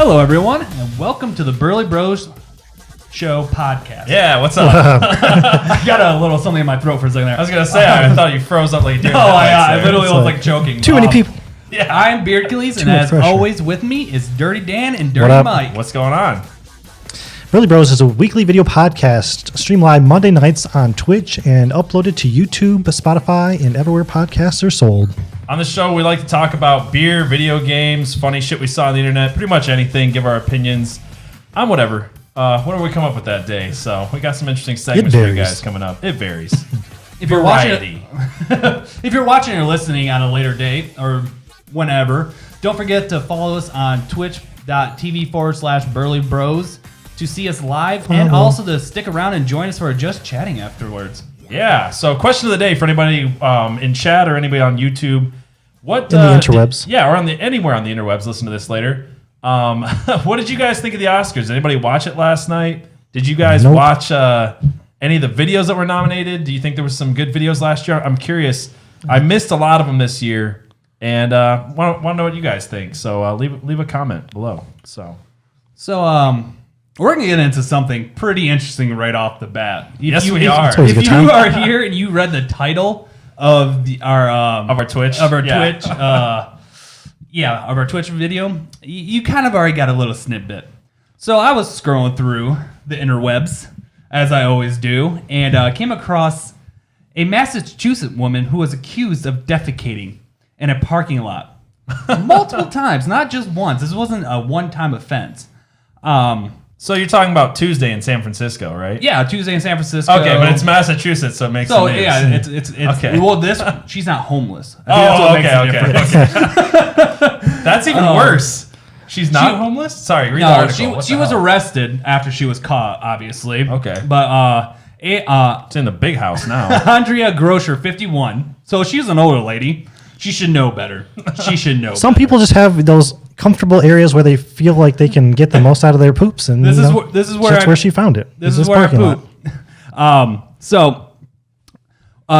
Hello, everyone, and welcome to the Burly Bros Show podcast. Yeah, what's up? I got a little something in my throat for a second there. I was going to say, I thought you froze up like you did. No, I literally was like choking. Too many people. Yeah, I'm Beardkillies, and as always with me is Dirty Dan and Dirty Mike. What's going on? Burly Bros is a weekly video podcast streamed live Monday nights on Twitch and uploaded to YouTube, Spotify, and everywhere podcasts are sold. On the show, we like to talk about beer, video games, funny shit we saw on the internet, pretty much anything, give our opinions on whatever. Whatever we come up with that day. So we got some interesting segments for you guys coming up. It varies. If you're watching, if you're watching or listening on a later date or whenever, don't forget to follow us on twitch.tv/Burly Bros to see us live and also to stick around and join us for just chatting afterwards. Yeah. So question of the day for anybody in chat or anybody on YouTube. What in the interwebs? Or anywhere on the interwebs. Listen to this later. What did you guys think of the Oscars? Did anybody watch it last night? Did you guys watch any of the videos that were nominated? Do you think there was some good videos last year? I'm curious. I missed a lot of them this year, and want to know what you guys think. So leave a comment below. So we're going to get into something pretty interesting right off the bat. Yes, we are. If you are here and you read the title of our Twitch, of our Twitch video, you kind of already got a little snippet. So I was scrolling through the interwebs, as I always do, and came across a Massachusetts woman who was accused of defecating in a parking lot multiple times, not just once. This wasn't a one-time offense. So you're talking about Tuesday in San Francisco, right? Yeah, Tuesday in San Francisco. Okay, but it's Massachusetts, so it makes so the news. Yeah, it's okay. Well, she's not homeless. Okay. That's even worse. She's not homeless? Sorry, read the article. She was arrested after she was caught, obviously. Okay. But it's in the big house now. Andrea Grosher, 51. So she's an older lady. She should know better. Some people just have those comfortable areas where they feel like they can get the most out of their poops, and this is where she found it. This is where I poop.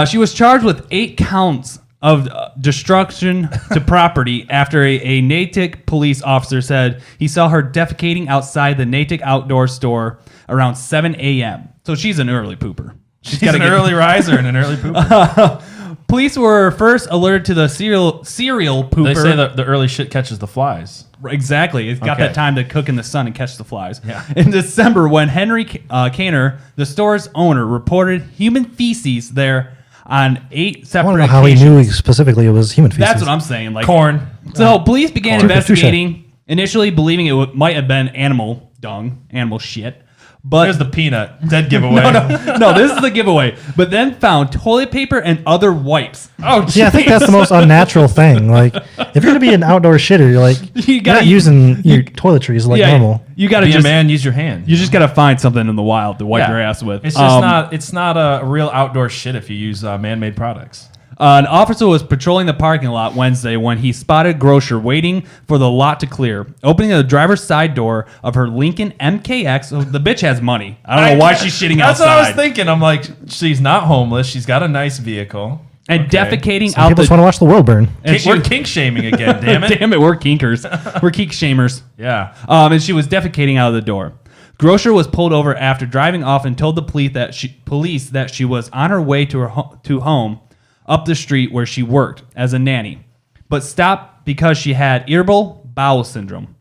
She was charged with 8 counts of destruction to property after a Natick police officer said he saw her defecating outside the Natick outdoor store around 7 a.m. So she's an early pooper. She's an early riser and an early pooper. Police were first alerted to the serial pooper. They say that the early shit catches the flies. Exactly. It's got that time to cook in the sun and catch the flies. Yeah. In December, when Henry Kaner, the store's owner, reported human feces there on 8 separate occasions. I don't know how he knew specifically it was human feces. That's what I'm saying. Like corn. So police began investigating, initially believing it might have been animal dung, animal shit. But there's the peanut. Dead giveaway. No, this is the giveaway. But then found toilet paper and other wipes. Oh, geez. Yeah, I think that's the most unnatural thing. Like, if you're going to be an outdoor shitter, you're like, you're not using your toiletries like normal. You got to be a man, use your hand. You just got to find something in the wild to wipe your ass with. It's just it's not a real outdoor shit if you use man-made products. An officer was patrolling the parking lot Wednesday when he spotted Grosher waiting for the lot to clear, opening the driver's side door of her Lincoln MKX. So the bitch has money. I don't know why she's shitting outside. That's what I was thinking. I'm like, she's not homeless. She's got a nice vehicle. And defecating Some people just want to watch the world burn. We're kink shaming again, damn it. Damn it, we're kinkers. We're kink shamers. Yeah. And she was defecating out of the door. Grosher was pulled over after driving off and told the police that she was on her way to home up the street where she worked as a nanny, but stopped because she had irritable bowel syndrome,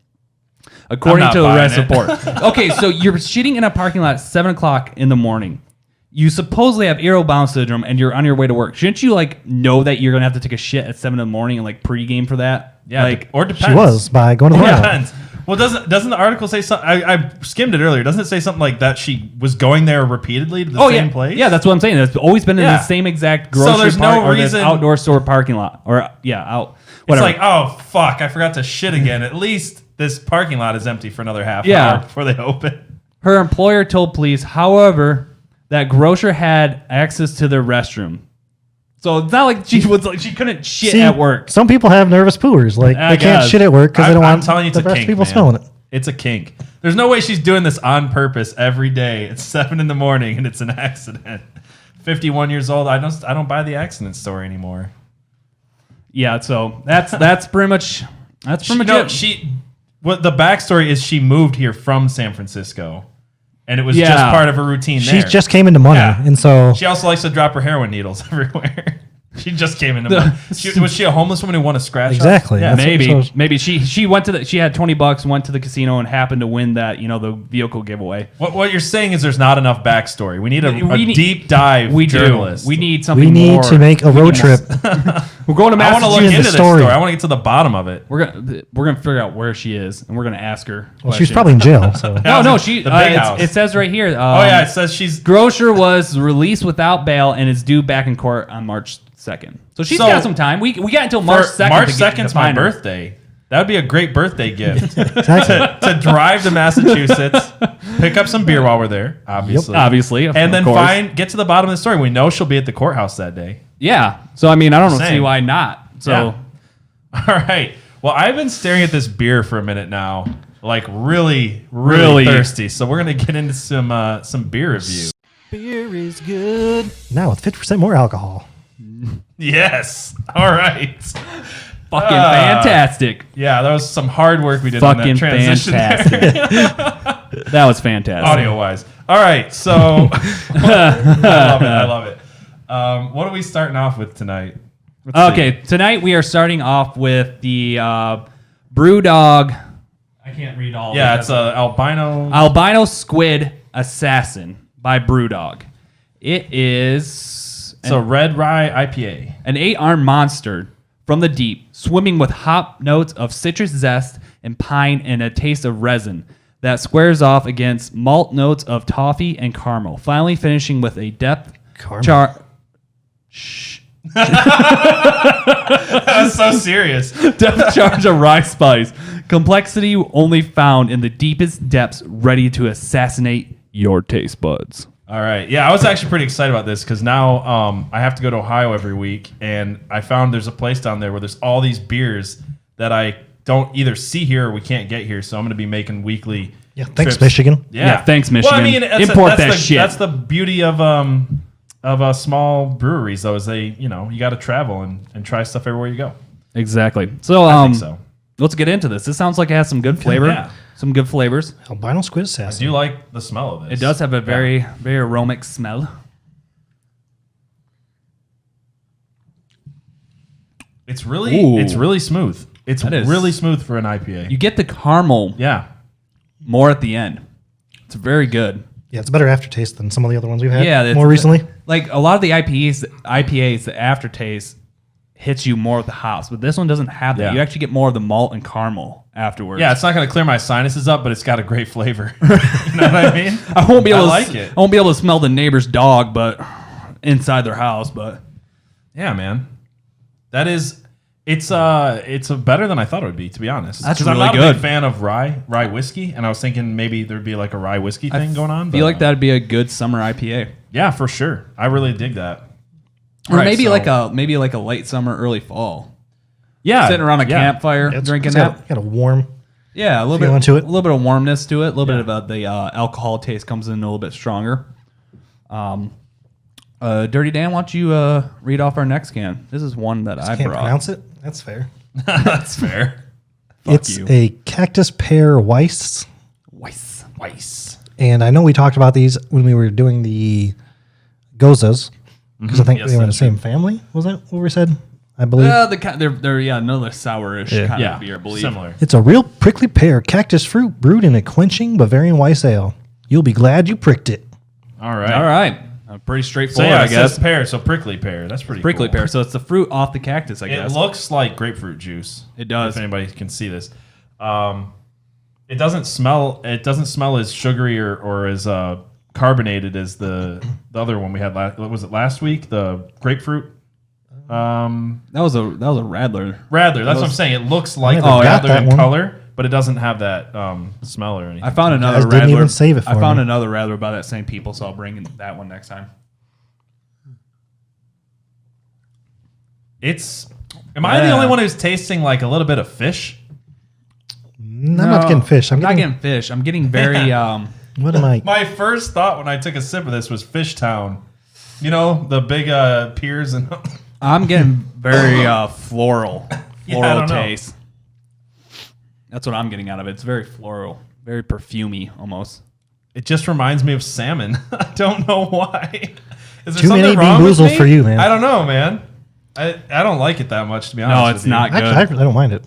according to the arrest report. Okay, so you're shitting in a parking lot at 7 o'clock in the morning. You supposedly have irritable bowel syndrome, and you're on your way to work. Shouldn't you know that you're gonna have to take a shit at 7 in the morning and pregame for that? Yeah, or depends. She was by going to the depends. Well, doesn't the article say something? I skimmed it earlier. Doesn't it say something like that she was going there repeatedly to the same place? Yeah, that's what I'm saying. It's always been in the same exact grocery so there's no reason outdoor store parking lot. Or whatever. It's like, oh, fuck, I forgot to shit again. At least this parking lot is empty for another half hour before they open. Her employer told police, however, that Grosher had access to their restroom. So it's not like she couldnn't shit at work. Some people have nervous poos. Like they can't shit at work because they don't want the rest of people smelling it. It's a kink. There's no way she's doing this on purpose every day. It's 7 in the morning and it's an accident. 51 years old. I don't buy the accident story anymore. Yeah, so that's pretty much it. what the backstory is, she moved here from San Francisco, and it was just part of her routine there. She just came into money, and so she also likes to drop her heroin needles everywhere. She just came into money. Was she a homeless woman who won a scratch? Exactly. Yeah, maybe she went to she had $20, went to the casino and happened to win that the vehicle giveaway. What you're saying is there's not enough backstory. We need a deep dive journalist. We need something. We need to make a road trip. We're going to Massachusetts. I want to look into this story. I want to get to the bottom of it. We're gonna figure out where she is, and we're gonna ask her. Well, she was probably in jail. So no, she. It says right here. It says she's Grocer was released without bail and is due back in court on March 2nd. So she's got some time. We got until March 2nd. March 2nd's my birthday. That would be a great birthday gift. exactly. to drive to Massachusetts, pick up some beer while we're there, obviously, and then get to the bottom of the story. We know she'll be at the courthouse that day. Yeah. So I mean, I don't see why not. So, all right. Well, I've been staring at this beer for a minute now, like really thirsty. So we're gonna get into some beer review. Beer is good. Now with 50% more alcohol. Yes. All right. Fucking fantastic. Yeah, that was some hard work we did on that transition. Fantastic. That was fantastic. Audio wise. All right. So I love it. What are we starting off with tonight? Tonight we are starting off with the Brewdog. I can't read all. Yeah, it's albino squid assassin by Brewdog. It is red rye IPA, an 8-armed monster from the deep, swimming with hop notes of citrus zest and pine and a taste of resin that squares off against malt notes of toffee and caramel, finally finishing with a depth That was so serious. Depth charge of rye spice. Complexity only found in the deepest depths, ready to assassinate your taste buds. All right. Yeah, I was actually pretty excited about this because now I have to go to Ohio every week, and I found there's a place down there where there's all these beers that I don't either see here or we can't get here. So I'm going to be making weekly thanks, trips. Michigan. Yeah, thanks, Michigan. Well, I mean, import that shit. That's the beauty of small breweries, though, is you got to travel and try stuff everywhere you go. Exactly. So, I think so. Let's get into this. This sounds like it has some good flavor. Yeah. Some good flavors. Albino squid assassin. I do like the smell of this. It does have a very, very aromatic smell. It's really smooth. It's That is- really smooth for an IPA. You get the caramel more at the end. It's very good. Yeah, it's a better aftertaste than some of the other ones we've had Yeah, more recently. Like a lot of the IPAs, the aftertaste hits you more with the hops, but this one doesn't have that. Yeah. You actually get more of the malt and caramel afterwards. Yeah, it's not going to clear my sinuses up, but it's got a great flavor. You know what I mean? I won't be able it. I won't be able to smell the neighbor's dog, but inside their house. But yeah, man, that is. It's better than I thought it would be, to be honest. That's 'Cause really I'm not good. a big fan of rye whiskey, and I was thinking maybe there'd be like a rye whiskey thing going on. I feel like that'd be a good summer IPA. Yeah, for sure. I really dig that. Or maybe like a late summer, early fall. Yeah, Sitting around a campfire, Yeah, drinking it's that. got a warm. Yeah, a little Feel bit into it. A little bit of warmness to it. A little bit of the alcohol taste comes in a little bit stronger. Dirty Dan, why don't you read off our next can? This is one that I Can't brought. pronounce it. That's fair. That's fair. It's you. a cactus pear Weiss. Weiss. And I know we talked about these when we were doing the Gozas, because I think Yes, they were in the that's same family. Was that what we said? I believe. They're another sourish kind of beer, I believe. Similar. It's a real prickly pear cactus fruit brewed in a quenching Bavarian Weiss ale. You'll be glad you pricked it. All right. All right. Pretty So straightforward, yeah, I it guess. says pear, so prickly pear. That's pretty Prickly cool. pear. So it's the fruit off the cactus, I It guess. looks like grapefruit juice. It does. If anybody can see this, it doesn't smell. It doesn't smell as sugary or as carbonated as the other one we had last. What was it last week? The grapefruit. That was a Radler. Radler. That's what I'm saying. It looks like the never got Radler that in one. color, but it doesn't have that smell or anything. I found another guys Radler. didn't even save it for I found me. another Radler by that same people, so I'll bring in that one next time. Am I the only one who's tasting like a little bit of fish? I'm not getting fish. I'm not getting. getting fish. I'm getting very. What am I? My first thought when I took a sip of this was Fish Town. You know, the big piers and. I'm getting very floral I don't know. taste. That's what I'm getting out of it. It's very floral, very perfumey almost. It just reminds me of salmon. I don't know why. Is there Too many something wrong with Bean Boozled me? for you, man. I don't know, man. I don't like it that much, to be honest. No, with it's you. not good. Actually, I don't mind it.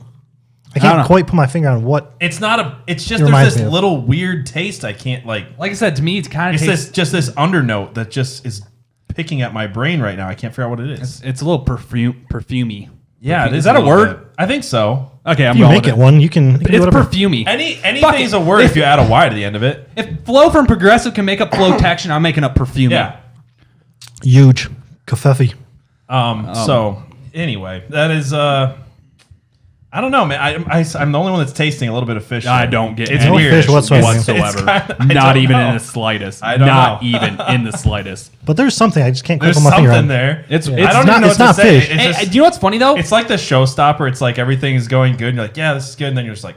I don't can't know. quite put my finger on what. It's not a. It's just It there's reminds this me of- little weird taste. I can't like. Like I said, to me, it's kind of It's this undernote that just is picking at my brain right now. I can't figure out what it is. It's a little perfumey. Yeah, it is. Is that a little word? bit. I think so. Okay, I'm If you going make with it one, you can do It's whatever. perfumey. Anything's a word if you add a Y to the end of it. If Flow from Progressive can make up Flow Tection, I'm making up perfumey. Yeah. Huge. Kafefi. So anyway, that is. I don't know, man. I'm the only one that's tasting a little bit of fish. I there. don't get It's any No weird. fish whatsoever. It's kinda- I Not don't even know. in the slightest. I don't Not know. even in the slightest. But there's something I just can't quite There's put my finger something on. there. It's I don't not- even know it's what not to say. fish. It's Hey, just- do you know what's funny though? It's like the showstopper. It's like everything is going good. And you're like, yeah, this is good. And then you're just like,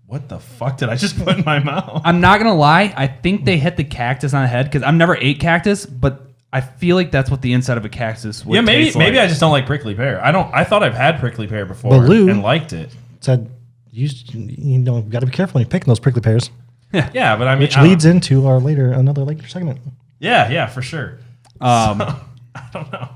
what the fuck did I just put in my mouth? I'm not gonna lie. I think they hit the cactus on the head because I've never ate cactus, but I feel like that's what the inside of a cactus would Yeah, maybe taste like. I just don't like prickly pear. I thought I've had prickly pear before But Lou- and liked it. Said you know, got to be careful when you're picking those prickly pears, Yeah, but I mean, which leads into our another later segment. Yeah, for sure. I don't know.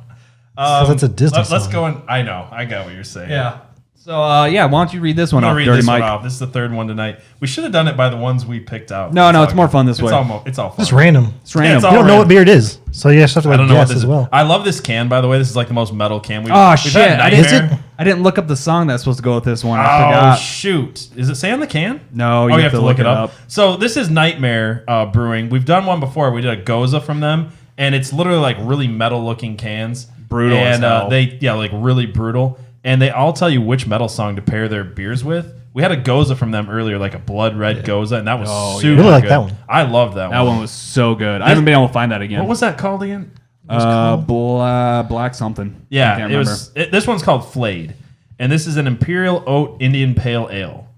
Because that's a Disney Let's song. go in. I know. I got what you're saying. Yeah. So why don't you read this one I'm off, gonna read Dirty this Mike? one off. This is the third one tonight. We should have done it by the ones we picked out. No, it's all more good. fun this it's way. It's all fun. Just random. It's random. it's You all don't know random. what beer it is, so you have to I don't know what guess this as is. well. I love this can, by the way. This is like the most metal can we've Oh we've shit! had. I Nightmare. didn't. I didn't look up the song that's supposed to go with this one. I Oh forgot. shoot! Does it say on the can? No, You have to look it up. So this is Nightmare Brewing. We've done one before. We did a Goza from them, and it's literally like really metal looking cans. Brutal as And hell. like really brutal. And they all tell you which metal song to pair their beers with. We had a Goza from them earlier, like a blood red Goza, and that was super Really like good. that one. I love that one. That one was so good. I haven't been able to find that again. What was that called again? Black something. I Yeah, can't it remember. was. This one's called Flayed, and this is an Imperial Oat Indian Pale Ale.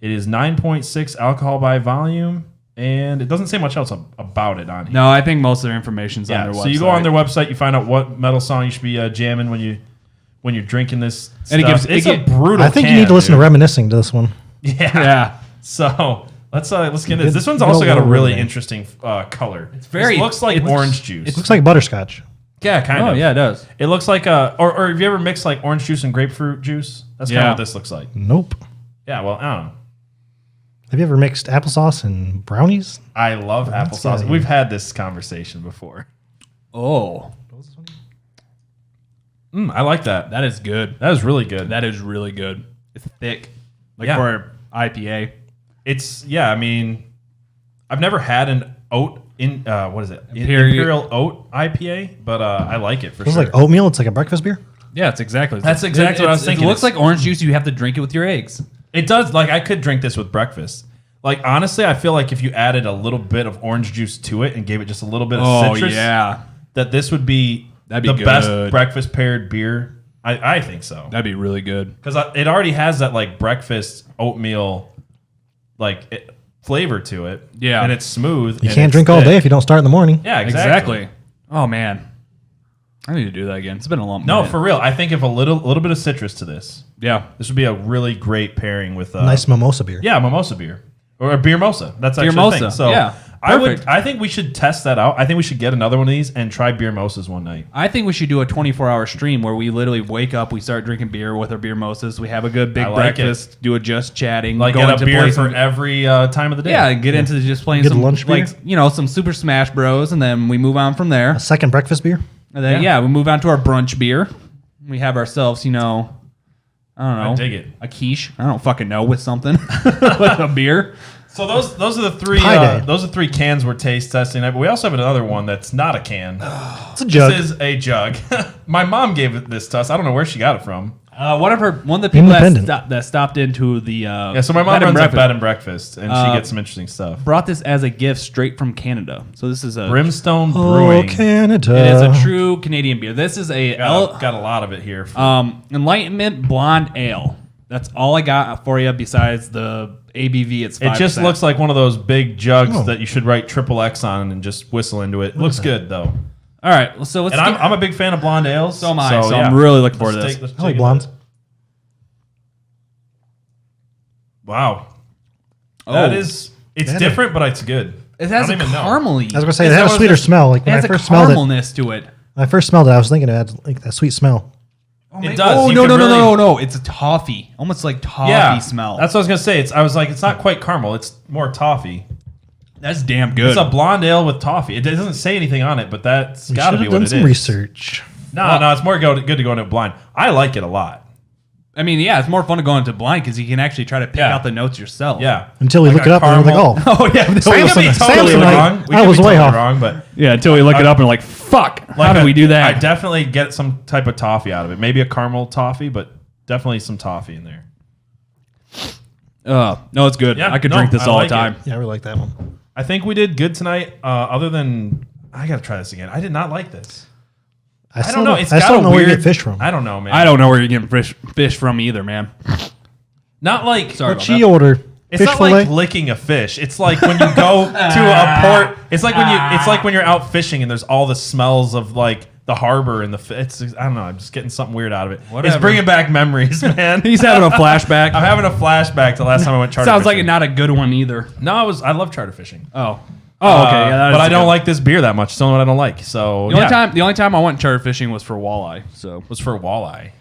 It is 9.6 alcohol by volume, and it doesn't say much else about it on here. No, I think most of their information's on Yeah, their website. so you go on their website, you find out what metal song you should be jamming when you're drinking this. And it stuff. gives- it's a brutal. I think you can, need to listen dude. to Reminiscing to this one. Yeah. Yeah. So let's get into this. Good- This one's good also old got a little really ring. interesting color. It's very- looks like it looks- orange juice. Looks like butterscotch. Yeah, kind Oh of. yeah, it does. It looks like or have you ever mixed like orange juice and grapefruit juice? That's kind Yeah. of what this looks like. Nope. Yeah, well, I don't know. Have you ever mixed applesauce and brownies? I love applesauce. good. We've had this conversation before. Oh, I like that. that is good. That is really good. That is really good. It's thick, like Yeah. for IPA. It's I mean, I've never had an oat in what is it? Imperial- Oat IPA, but I like it for It's sure. like oatmeal. It's like a breakfast beer. Yeah, it's exactly. That's exactly what I was thinking. It looks It's- like orange juice. You have to drink it with your eggs. It does. Like I could drink this with breakfast. Like honestly, I feel like if you added a little bit of orange juice to it and gave it just a little bit of Oh citrus, yeah, that this would be That'd be the best good. breakfast paired beer. I think so. that'd be really good. Because it already has that like breakfast oatmeal flavor to it. Yeah. and it's smooth. You and can't it's drink all thick. day if you don't start in the morning. Yeah, exactly. Exactly. Oh man, I need to do that again. It's been a long. No, minute. for real. I think if a little bit of citrus to this, yeah. this would be a really great pairing with Nice mimosa beer. yeah, mimosa beer or a beer mosa. That's actually Beer a thing. mosa, So yeah. Perfect. I think we should test that out. I think we should get another one of these and try beer mosas one night. I think we should do a 24-hour stream where we literally wake up, we start drinking beer with our beer mosas, we have a good big I like breakfast, do a just chatting, Like go get into a beer play for some- every time of the day. yeah, and get into just playing Good some lunch beer? like some Super Smash Bros, and then we move on from there. A second breakfast beer. And then we move on to our brunch beer. We have ourselves, I don't know, I dig it. a quiche. I don't fucking know with something with a beer. So those are the three Pie day. those are three cans we're taste testing. But we also have another one that's not a can. It's a jug. This is a jug. My mom gave it this to us. I don't know where she got it from. One of the people Independent. that stopped into the Yeah, so my mom bed and runs a breakfast bed and breakfast, and she gets some interesting stuff. brought this as a gift straight from Canada. So this is a Brimstone Oh, Brewing. Canada. it is a true Canadian beer. This is a Got a lot of it here. Enlightenment Blonde Ale. That's all I got for you besides the ABV. It's 5%. It just looks like one of those big jugs Oh. that you should write XXX on and just whistle into it. Looks good though. all right. Well, so let's. And get- I'm a big fan of blonde ales. So am I. So yeah. I'm really looking forward to Let's this. let's I like take a blondes. look. Wow. That is, it's different, but it's good. It has a I don't even know. caramely. I was gonna say it had a sweeter smell. Like It when has I a first smelled it, caramelness to it. when I first smelled it, I was thinking it had like that sweet smell. It does. Oh You no can no no really- no no! It's a toffee, almost like toffee smell. That's what I was gonna say. I was like, it's not quite caramel. It's more toffee. That's damn good. It's a blonde ale with toffee. It doesn't say anything on it, but that's We got to should be have what done it some is. research. No, it's more good to go into blind. I like it a lot. I mean, yeah, it's more fun to go into blind because you can actually try to pick Yeah. out the notes yourself. Yeah. Until we Like look a it up and we're like, caramel- oh, Oh yeah. We could be Samson, totally like, wrong. We I could was be way totally off. wrong, but Yeah. Until we look it up and we're like, fuck. How did we do that? I definitely get some type of toffee out of it. Maybe a caramel toffee, but definitely some toffee in there. No, it's good. Yeah, I could no, drink this I all like the time. yeah, I really like that one. I think we did good tonight. Other than I gotta try this again. I did not like this. I don't know. It's I got still a don't know where weird, you get fish from. I don't know, man. I don't know where you're getting fish from either, man. Not like Sorry What'd about she that. order? It's Fish not fillet? like licking a fish. It's like when you go to a port. It's like when you're out fishing and there's all the smells of like the harbor and the. It's I don't know. I'm just getting something weird out of it. Whatever. It's bringing back memories, man. He's having a flashback. I'm having a flashback to last time I went charter Sounds like fishing. not a good one either. No, I love charter fishing. Oh. Oh, okay. Yeah, that but is I a don't good- like this beer that much. It's the only one I don't like. So The only time I went charter fishing was for walleye. So was for walleye.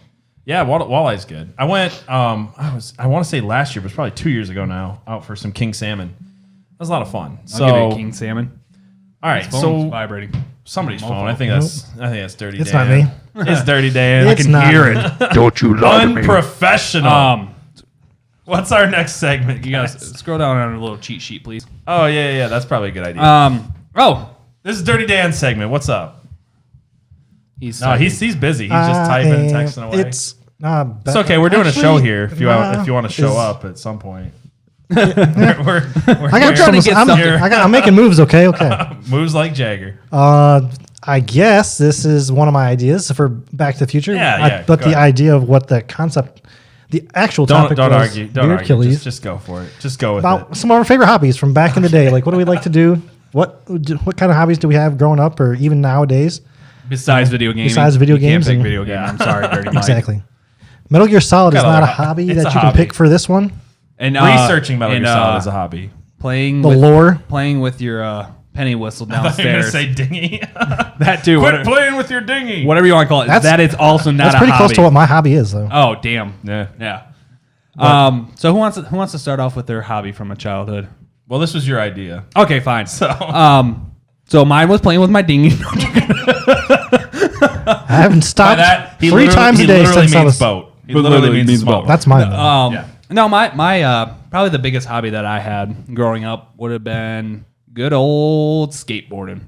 Yeah, walleye's good. I went. I want to say last year, but it's probably 2 years ago now. Out for some king salmon. That was a lot of fun. I'll give you a king salmon. All right, Phone's so vibrating. somebody's phone. I think that's Dirty It's Dan. not me. It's Dirty Dan. It's not hear me. it. Don't you lie to me. Unprofessional. What's our next segment? You guys scroll down on a little cheat sheet, please. Oh yeah. That's probably a good idea. This is Dirty Dan's segment. What's up? He's He's busy. He's just typing and texting away. It's okay. We're doing a show actually, here. If you want to show is- up at some point. we're I got trying to some, get I'm, something. I'm making moves. Okay. moves like Jagger. I guess this is one of my ideas for Back to the Future. Yeah, But go the ahead. idea of what the concept, the actual Don't topic was argue. Don't beard argue. killies. Just go for it. Just go with About it. some of our favorite hobbies from back in the day. Like, what do we like to do? What kind of hobbies do we have growing up, or even nowadays? Besides video gaming. Besides video you games Can't pick and- video game. Yeah. I'm sorry, Dirty Mike. Exactly. Metal Gear Solid is Got not a other ho- hobby it's that a you can hobby. pick for this one. And Researching Metal and, Gear Solid is a hobby. Playing The with, lore. Playing with your penny whistle I thought you were downstairs. gonna say dinghy. That too. Quit playing with your dinghy. Whatever you want to call it. That is also not That's a pretty hobby. close to what my hobby is, though. Oh damn. Yeah. Yeah. So who wants to start off with their hobby from a childhood? Well, this was your idea. Okay, fine. So So mine was playing with my dinghy. I haven't stopped that, he 3 literally- times a he day literally since I means was. boat. He Literally literally means boat. That's mine. Though. No, my probably the biggest hobby that I had growing up would have been good old skateboarding.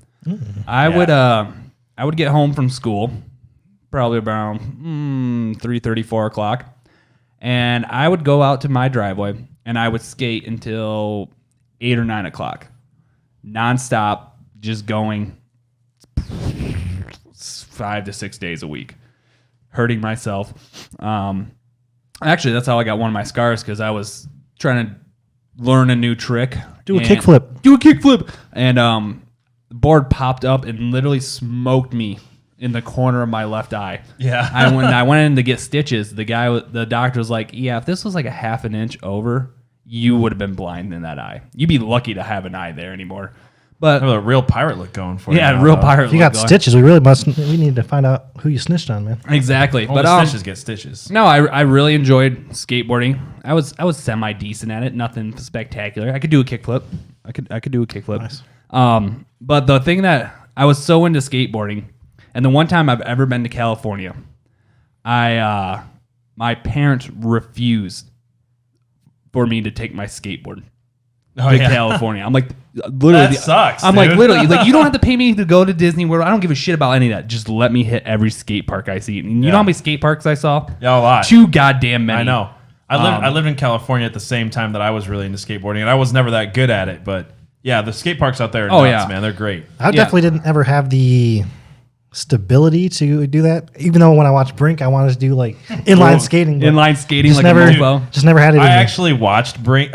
I would get home from school probably around 3:30, 4 o'clock, and I would go out to my driveway and I would skate until 8 or 9 o'clock, nonstop, just going 5 to 6 days a week, hurting myself. Actually, that's how I got one of my scars, because I was trying to learn a new trick. Do a and- kickflip. Do a kickflip. And the board popped up and literally smoked me in the corner of my left eye. Yeah. When I went in to get stitches, the doctor was like, yeah, if this was like a half an inch over, you would have been blind in that eye. You'd be lucky to have an eye there anymore. But Have a real pirate look going for you. yeah, now, real though. pirate. If you got look going. stitches, we need to find out who you snitched on, man. Exactly. Only But stitches get stitches. no, I really enjoyed skateboarding. I was semi decent at it. Nothing spectacular. I could do a kickflip. I could do a kickflip. Nice. But the thing that I was so into skateboarding, and the one time I've ever been to California, my parents refused for me to take my skateboard to California. I'm like, literally, That sucks, I'm like, dude. literally, like, you don't have to pay me to go to Disney World. I don't give a shit about any of that. Just let me hit every skate park I see. And you know how many skate parks I saw? Yeah, a lot. Too goddamn many. I know. I lived in California at the same time that I was really into skateboarding, and I was never that good at it. But yeah, the skate parks out there are nuts, man. They're great. I definitely didn't ever have the stability to do that. Even though when I watched Brink, I wanted to do like inline skating. but Inline skating just like never, a mofo. just never had it. I in me. actually watched Brink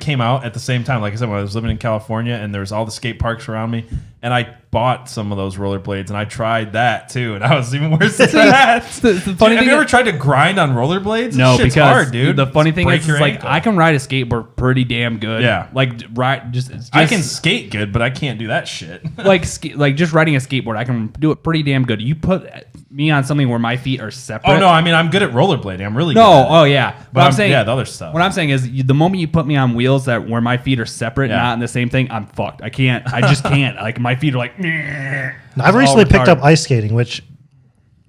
came out at the same time. Like I said, when I was living in California, and there was all the skate parks around me, and I bought some of those rollerblades, and I tried that too, and I was even worse than that. the funny Have thing you ever is- tried to grind on rollerblades? No, Shit's because hard, dude. the funny thing Break is, your like ankle. I can ride a skateboard pretty damn good. Yeah. like ride just I can skate good, but I can't do that shit. like just riding a skateboard. I can do it pretty damn good. You put me on something where my feet are separate. Oh no, I mean I'm good at rollerblading. I'm really good. No, at it. oh yeah. But I'm saying, yeah, the other stuff. What I'm saying is, the moment you put me on wheels that where my feet are separate, Yeah. not in the same thing, I'm fucked. I can't. I just can't. Like my feet are like. I've recently picked up ice skating, which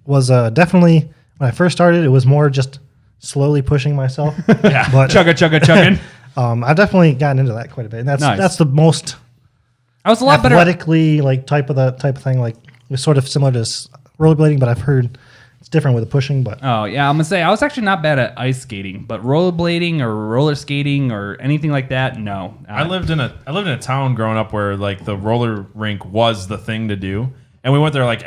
was definitely when I first started. It was more just slowly pushing myself. Yeah. But chugging. I've definitely gotten into that quite a bit, and Nice. that's the most I was a lot better. athletically like type of thing. Like it's sort of similar to rollerblading, but I've heard it's different with the pushing. But Oh yeah, I'm gonna say I was actually not bad at ice skating, but rollerblading or roller skating or anything like that, no. I lived in a town growing up where like the roller rink was the thing to do, and we went there like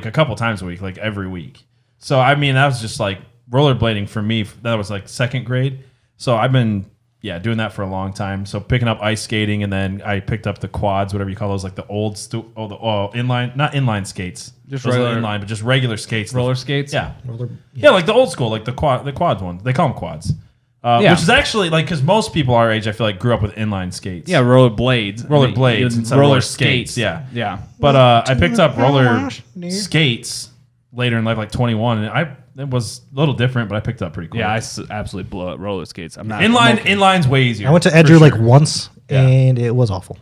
a couple times a week, like every week. So I mean that was just like rollerblading for me. That was like second grade. So I've been doing that for a long time. So picking up ice skating, and then I picked up the quads, whatever you call those, like the old inline, not inline skates, Just those are regular- inline, but just regular skates. roller skates. Yeah. Yeah, like the old school, like the quads one. They call them quads. Yeah. Which is actually like because most people our age, I feel like, grew up with inline skates. Yeah, roller blades. Instead of roller skates. Yeah. Yeah. But I picked up roller skates later in life, like 21, and it was a little different, but I picked it up pretty quick. Yeah, I absolutely blow at roller skates. I'm not Inline's way easier. I went to for Edgewood like sure. once, Yeah. and it was awful.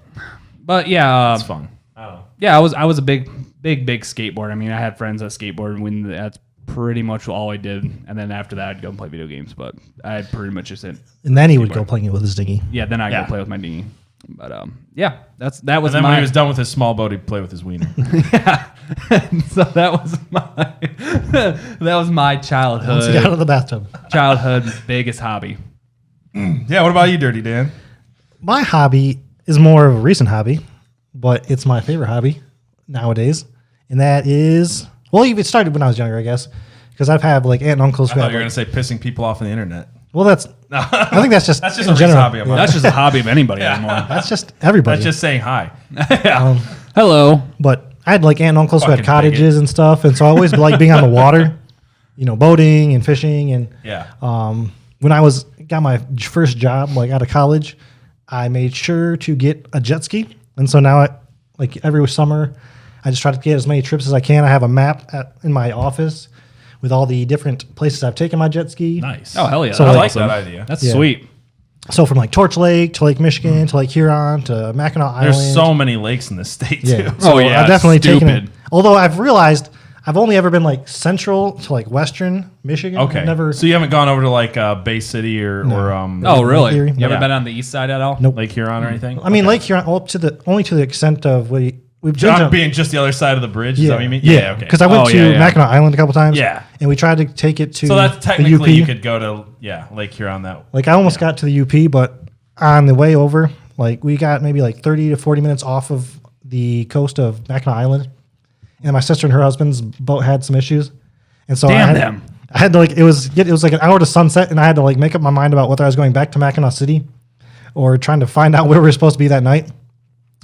But yeah, It's fun. I don't know. yeah, I was a big skateboarder. I mean, I had friends that skateboarded when that's pretty much all I did. And then after that, I'd go and play video games. But I pretty much just said, And then he would go playing it with his dinghy. yeah. Then I'd Yeah. go play with my dinghy. But that was And then when my. he was done with his small boat, he'd play with his wiener. So that was my that was my Once he got out childhood of the bathtub. biggest hobby. Yeah, what about you, Dirty Dan? My hobby is more of a recent hobby, but it's my favorite hobby nowadays, and that is it started when I was younger, I guess, because I've had like aunt and uncles I who thought have. you were going to say pissing people off on the internet. Well, I think that's just That's just in a general. hobby of mine. That's just a hobby of anybody anymore. That's just everybody. That's just saying hi. Hello. But I had like aunt and uncles who had Fucking cottages and stuff, and so I always like being on the water, boating and fishing. And Yeah. when I got my first job, like out of college, I made sure to get a jet ski, and so now every summer, I just try to get as many trips as I can. I have a map in my office with all the different places I've taken my jet ski. Nice. Oh hell yeah! So, I That's like awesome. that idea. That's Yeah. sweet. So from like Torch Lake to Lake Michigan to Lake Huron to Mackinac Island. There's so many lakes in this state, Yeah. too. Oh, yeah, I've definitely taken it. stupid. Although I've realized I've only ever been like central to like western Michigan. Okay. I've never. So you haven't gone over to like Bay City or Oh really? Theory. You ever Yeah. been on the east side at all? Nope. Lake Huron or anything? I mean, Lake Huron only to the extent of we've been John to, being just the other side of the bridge. Is that what you mean? Yeah. Okay. Because I went Oh, to yeah, yeah. Mackinac Island a couple times. Yeah. And we tried to take it to So that's the technically UP. you could go to Lake Huron that. Like I almost got to the UP, but on the way over, like we got maybe like 30 to 40 minutes off of the coast of Mackinac Island, and my sister and her husband's boat had some issues, and so Damn I had, them. I had to like it was like an hour to sunset, and I had to like make up my mind about whether I was going back to Mackinac City or trying to find out where we were supposed to be that night.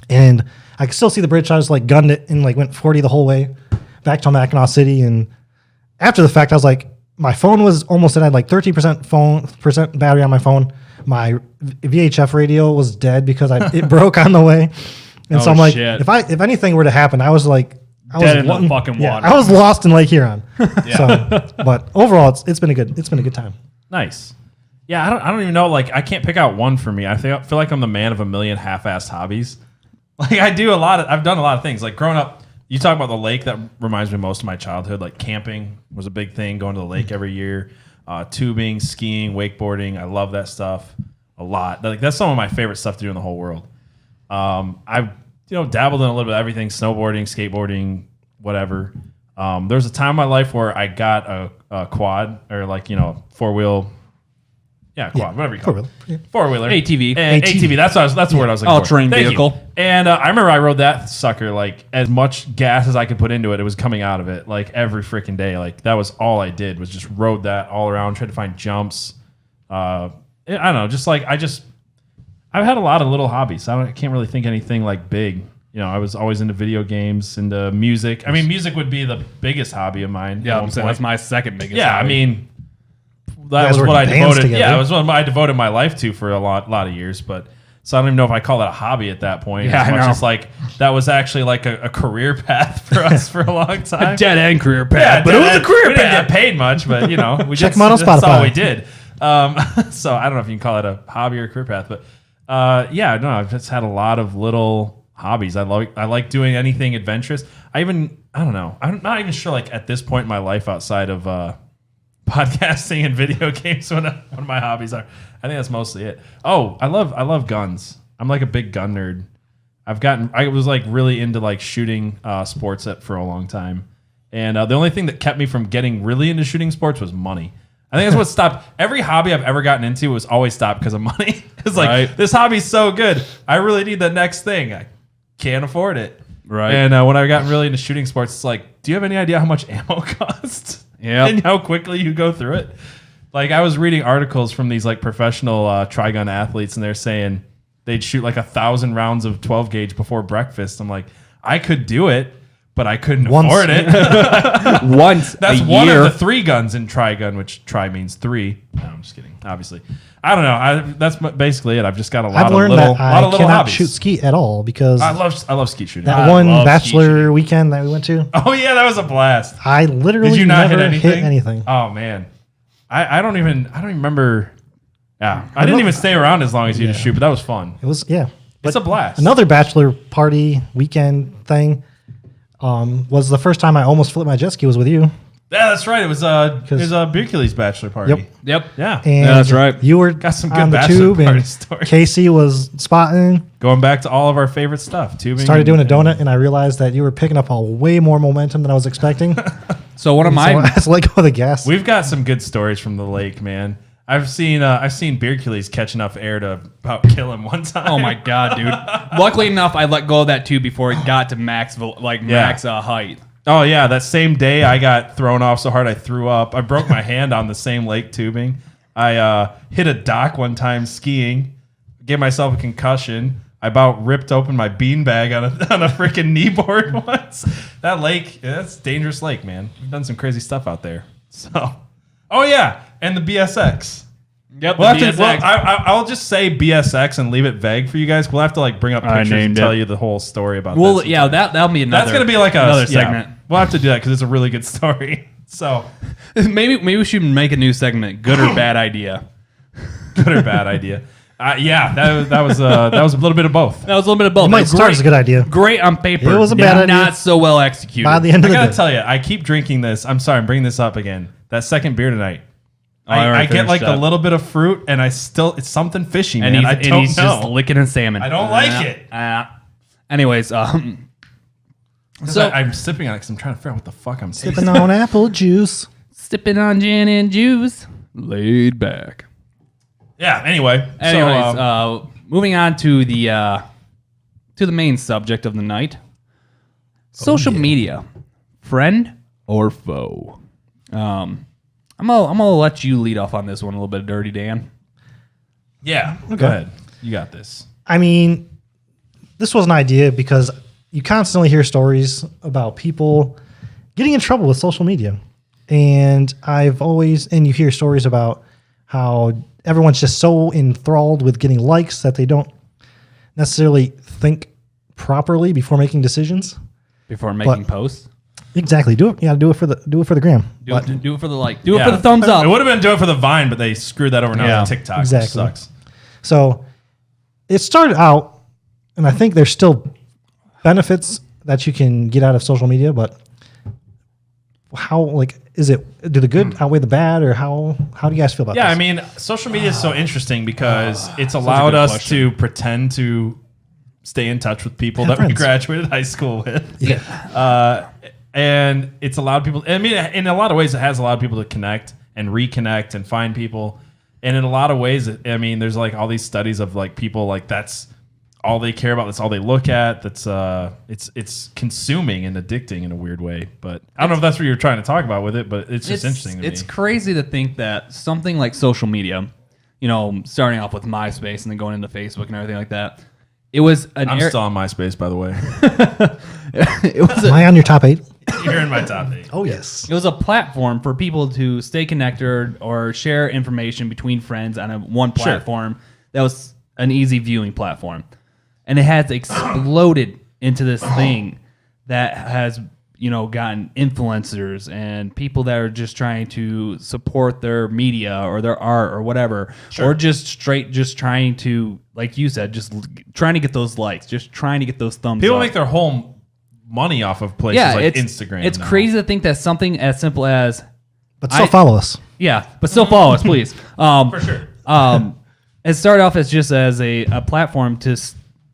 And I could still see the bridge. So I just like gunned it and like went 40 the whole way back to Mackinac City. And after the fact, I was like, my phone was almost dead. I had like 13% battery on my phone. My VHF radio was dead because it broke on the way. And so Oh, I'm like, shit. if anything were to happen, I was like, Dead in the fucking water. I was lost in Lake Huron. So, but overall, it's been a good time. Nice. Yeah, I don't even know. Like, I can't pick out one for me. I feel like I'm the man of a million half-assed hobbies. Like, I've done a lot of things. Like, growing up, you talk about the lake. That reminds me most of my childhood. Like, camping was a big thing. Going to the lake every year. Tubing, skiing, wakeboarding. I love that stuff a lot. Like, that's some of my favorite stuff to do in the whole world. I've dabbled in a little bit of everything: snowboarding, skateboarding, whatever. There was a time in my life where I got a quad or four-wheel. Yeah, quad, whatever you call it. Four-wheeler. ATV. And ATV. That's the word I was looking for. All-terrain Thank you. vehicle. And I remember I rode that sucker like as much gas as I could put into it. It was coming out of it like every freaking day. Like that was all I did was just rode that all around, tried to find jumps. I don't know, I've had a lot of little hobbies. I can't really think anything like big. I was always into video games, into music. I mean, music would be the biggest hobby of mine. Yeah, I'm saying that's my second biggest. Yeah, hobby. I mean, that was what I devoted. Together. Yeah, it was what I devoted my life to for a lot of years. But so I don't even know if I call that a hobby at that point. Yeah, as I much know. as like that was actually like a career path for us for a long time. a dead end career path, Yeah, but it was a career we path. didn't get paid much, but we Check just, them out on that's all Spotify. we did. So I don't know if you can call it a hobby or a career path, but I've just had a lot of little hobbies. I like doing anything adventurous. I don't know. I'm not even sure like at this point in my life outside of podcasting and video games what of my hobbies are. I think that's mostly it. Oh, I love guns. I'm like a big gun nerd. I was like really into like shooting sports for a long time. And the only thing that kept me from getting really into shooting sports was money. I think that's what stopped. Every hobby I've ever gotten into was always stopped because of money. It's like, Right. This hobby's so good. I really need the next thing. I can't afford it. Right. And when I got really into shooting sports, it's like, do you have any idea how much ammo costs? Yep. And how quickly you go through it? Like I was reading articles from these like professional tri-gun athletes, and they're saying they'd shoot like 1,000 rounds of 12 gauge before breakfast. I'm like, I could do it, but I couldn't afford it. Once That's a one year. of the 3 guns in tri-gun, which tri means 3. No, I'm just kidding. Obviously, I don't know. That's basically it. I've just got a lot I've of learned little, that lot I of little cannot hobbies. shoot skeet at all because I love skeet shooting. that I one love skeet bachelor shooting. weekend that we went to, Oh yeah, that was a blast. I literally Did you not never hit anything? anything. Oh man, I don't even remember. Yeah, I didn't even stay around as long as you to shoot, but that was fun. It was It's a blast. Another bachelor party weekend thing was the first time I almost flipped my jet ski was with you. Yeah, that's right. It was Burkey's bachelor party. Yep. Yep. Yeah. And Yeah, that's right. You were Got some good on the bachelor tube, party and stories. Casey was spotting. Going back to all of our favorite stuff, tubing. Started doing a donut, and I realized that you were picking up a way more momentum than I was expecting. So one of So I my had to let go of the gas. We've got some good stories from the lake, man. I've seen Burkey's catch enough air to about kill him one time. oh my god, dude. Luckily enough, I let go of that tube before it got to max height. Oh yeah, that same day I got thrown off so hard I threw up. I broke my hand on the same lake tubing. I hit a dock one time skiing, gave myself a concussion. I about ripped open my beanbag on a freaking kneeboard once. That lake, that's a dangerous lake, man. We've done some crazy stuff out there. So, oh yeah, and the BSX. Yep. We'll have to, I'll just say BSX and leave it vague for you guys. We'll have to like bring up I pictures and named tell it. you the whole story about well, that. yeah, that'll be another. That's gonna be like another yeah, segment. we'll have to do that because it's a really good story. So, Maybe we should make a new segment. Good or bad idea. good or bad idea? Yeah, that was a little bit of both. That was a little bit of both. It might Great- start as a good idea. Great on paper. It was a bad idea. Not so well executed. By the end I of the gotta day. tell you, I keep drinking this. I'm sorry, I'm bringing this up again. That second beer tonight. I already I get like finished a up. little bit of fruit, and it's something fishy, man. and I don't he's know. just licking his salmon. I don't like it. Anyways, So so I'm sipping on it because I'm trying to figure out what the fuck I'm Sipping tasting. on apple juice. sipping on gin and juice, laid back. Yeah. Anyway. Anyways, moving on to the main subject of the night: social media, friend or foe. I'm gonna let you lead off on this one a little bit, Dirty Dan. Yeah. Go ahead. You got this. I mean, this was an idea because you constantly hear stories about people getting in trouble with social media. And you hear stories about how everyone's just so enthralled with getting likes that they don't necessarily think properly before making decisions. Before making posts, Exactly. Do it. Yeah, do it for the gram. do it for the like, do it for the thumbs It up. would have been doing it for the Vine, but they screwed that over now Yeah. with TikTok. Which Exactly. sucks. So it started out, and I think there's still benefits that you can get out of social media, but how do the good outweigh the bad, or how do you guys feel about Yeah, this? I mean, social media is so interesting because it's allowed us question. to pretend to stay in touch with people Have that we friends. graduated high school with. And it's allowed people, I mean, in a lot of ways, it has allowed people to connect and reconnect and find people. And in a lot of ways, I mean, there's like all these studies of like people like that's all they care about. That's all they look at. That's it's consuming and addicting in a weird way. But I don't know if that's what you're trying to talk about with it, but it's just interesting to It's me. crazy to think that something like social media, starting off with MySpace and then going into Facebook and everything like that, It was an I'm still on MySpace, by the way. it was Am I on your top 8? You're in my top 8. Oh, yes. It was a platform for people to stay connected or share information between friends on one platform that was an easy viewing platform. And it has exploded into this thing that has, gotten influencers and people that are just trying to support their media or their art or whatever, or just trying to, like you said, just trying to get those likes, just trying to get those thumbs People up. make their whole money off of places like Instagram. It's now. crazy to think that something as simple as But still follow us. yeah, but still follow us, please. For sure. It started off as just as a platform to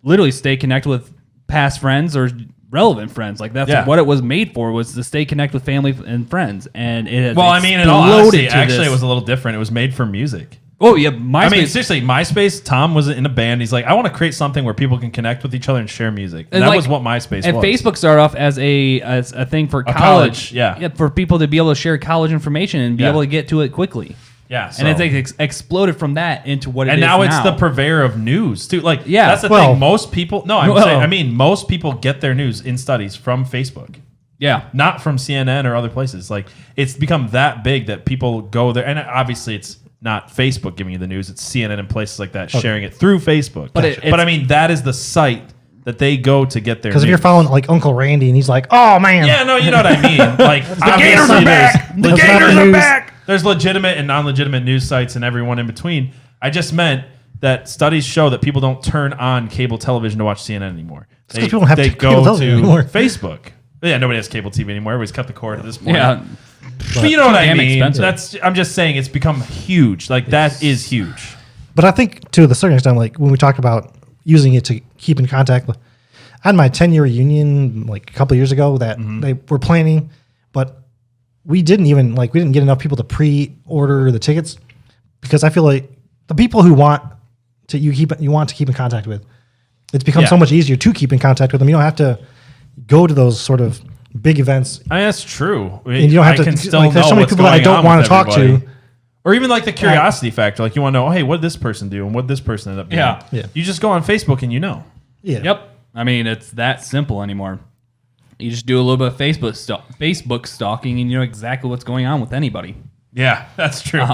literally stay connected with past friends or relevant friends. Like that's what it was made for, was to stay connected with family and friends. And it has in all honesty, actually, it was a little different. It was made for music. Oh yeah, MySpace. Seriously, MySpace. Tom was in a band. He's like, I want to create something where people can connect with each other and share music. And that was what MySpace was. And Facebook started off as a thing for college. Yeah, for people to be able to share college information and be able to get to it quickly. Yeah, and it's exploded from that into what it is and now. now it's the purveyor of news too. Like, yeah, that's the thing. Most people, most people get their news in studies from Facebook. Yeah, not from CNN or other places. Like, it's become that big that people go there, and obviously it's not Facebook giving you the news; it's CNN and places like that sharing it through Facebook. But that is the site that they go to get their news. Because if you're following like Uncle Randy and he's like, "Oh man, yeah, no, you know what I mean." Like, the Gators are back. The Gators are back. There's legitimate and non-legitimate news sites and everyone in between. I just meant that studies show that people don't turn on cable television to watch CNN anymore. They people don't have cable television anymore. Facebook. Yeah, nobody has cable TV anymore. Everybody's cut the cord at this point. Yeah, but you know what I mean. Expensive. I'm just saying it's become huge. Like, that is huge. But I think to the certain extent, like when we talk about using it to keep in contact with, I had my 10-year reunion like a couple of years ago that they were planning, but we didn't get enough people to pre-order the tickets, because I feel like the people who want to keep in contact with, it's become so much easier to keep in contact with them. You don't have to go to those sort of big events. I mean, that's true. And you don't have to. There's so many people that I don't want to talk to. Or even like the curiosity factor. Like, you want to know, hey, what did this person do and what did this person end up doing? Yeah. You just go on Facebook and you know. Yeah. Yep. I mean, it's that simple anymore. You just do a little bit of Facebook stalking, and you know exactly what's going on with anybody. Yeah, that's true.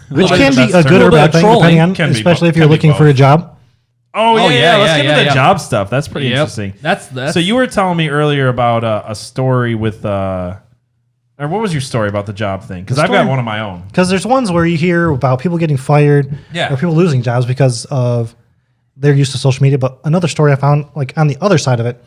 Which can be a good or bad thing, depending on, especially if you're looking for a job. Oh yeah. Let's get into the job stuff. That's pretty interesting. That's So you were telling me earlier about a story with, or what was your story about the job thing? Because I've got one of my own. Because there's ones where you hear about people getting fired, or people losing jobs because of their use of social media. But another story I found, like on the other side of it,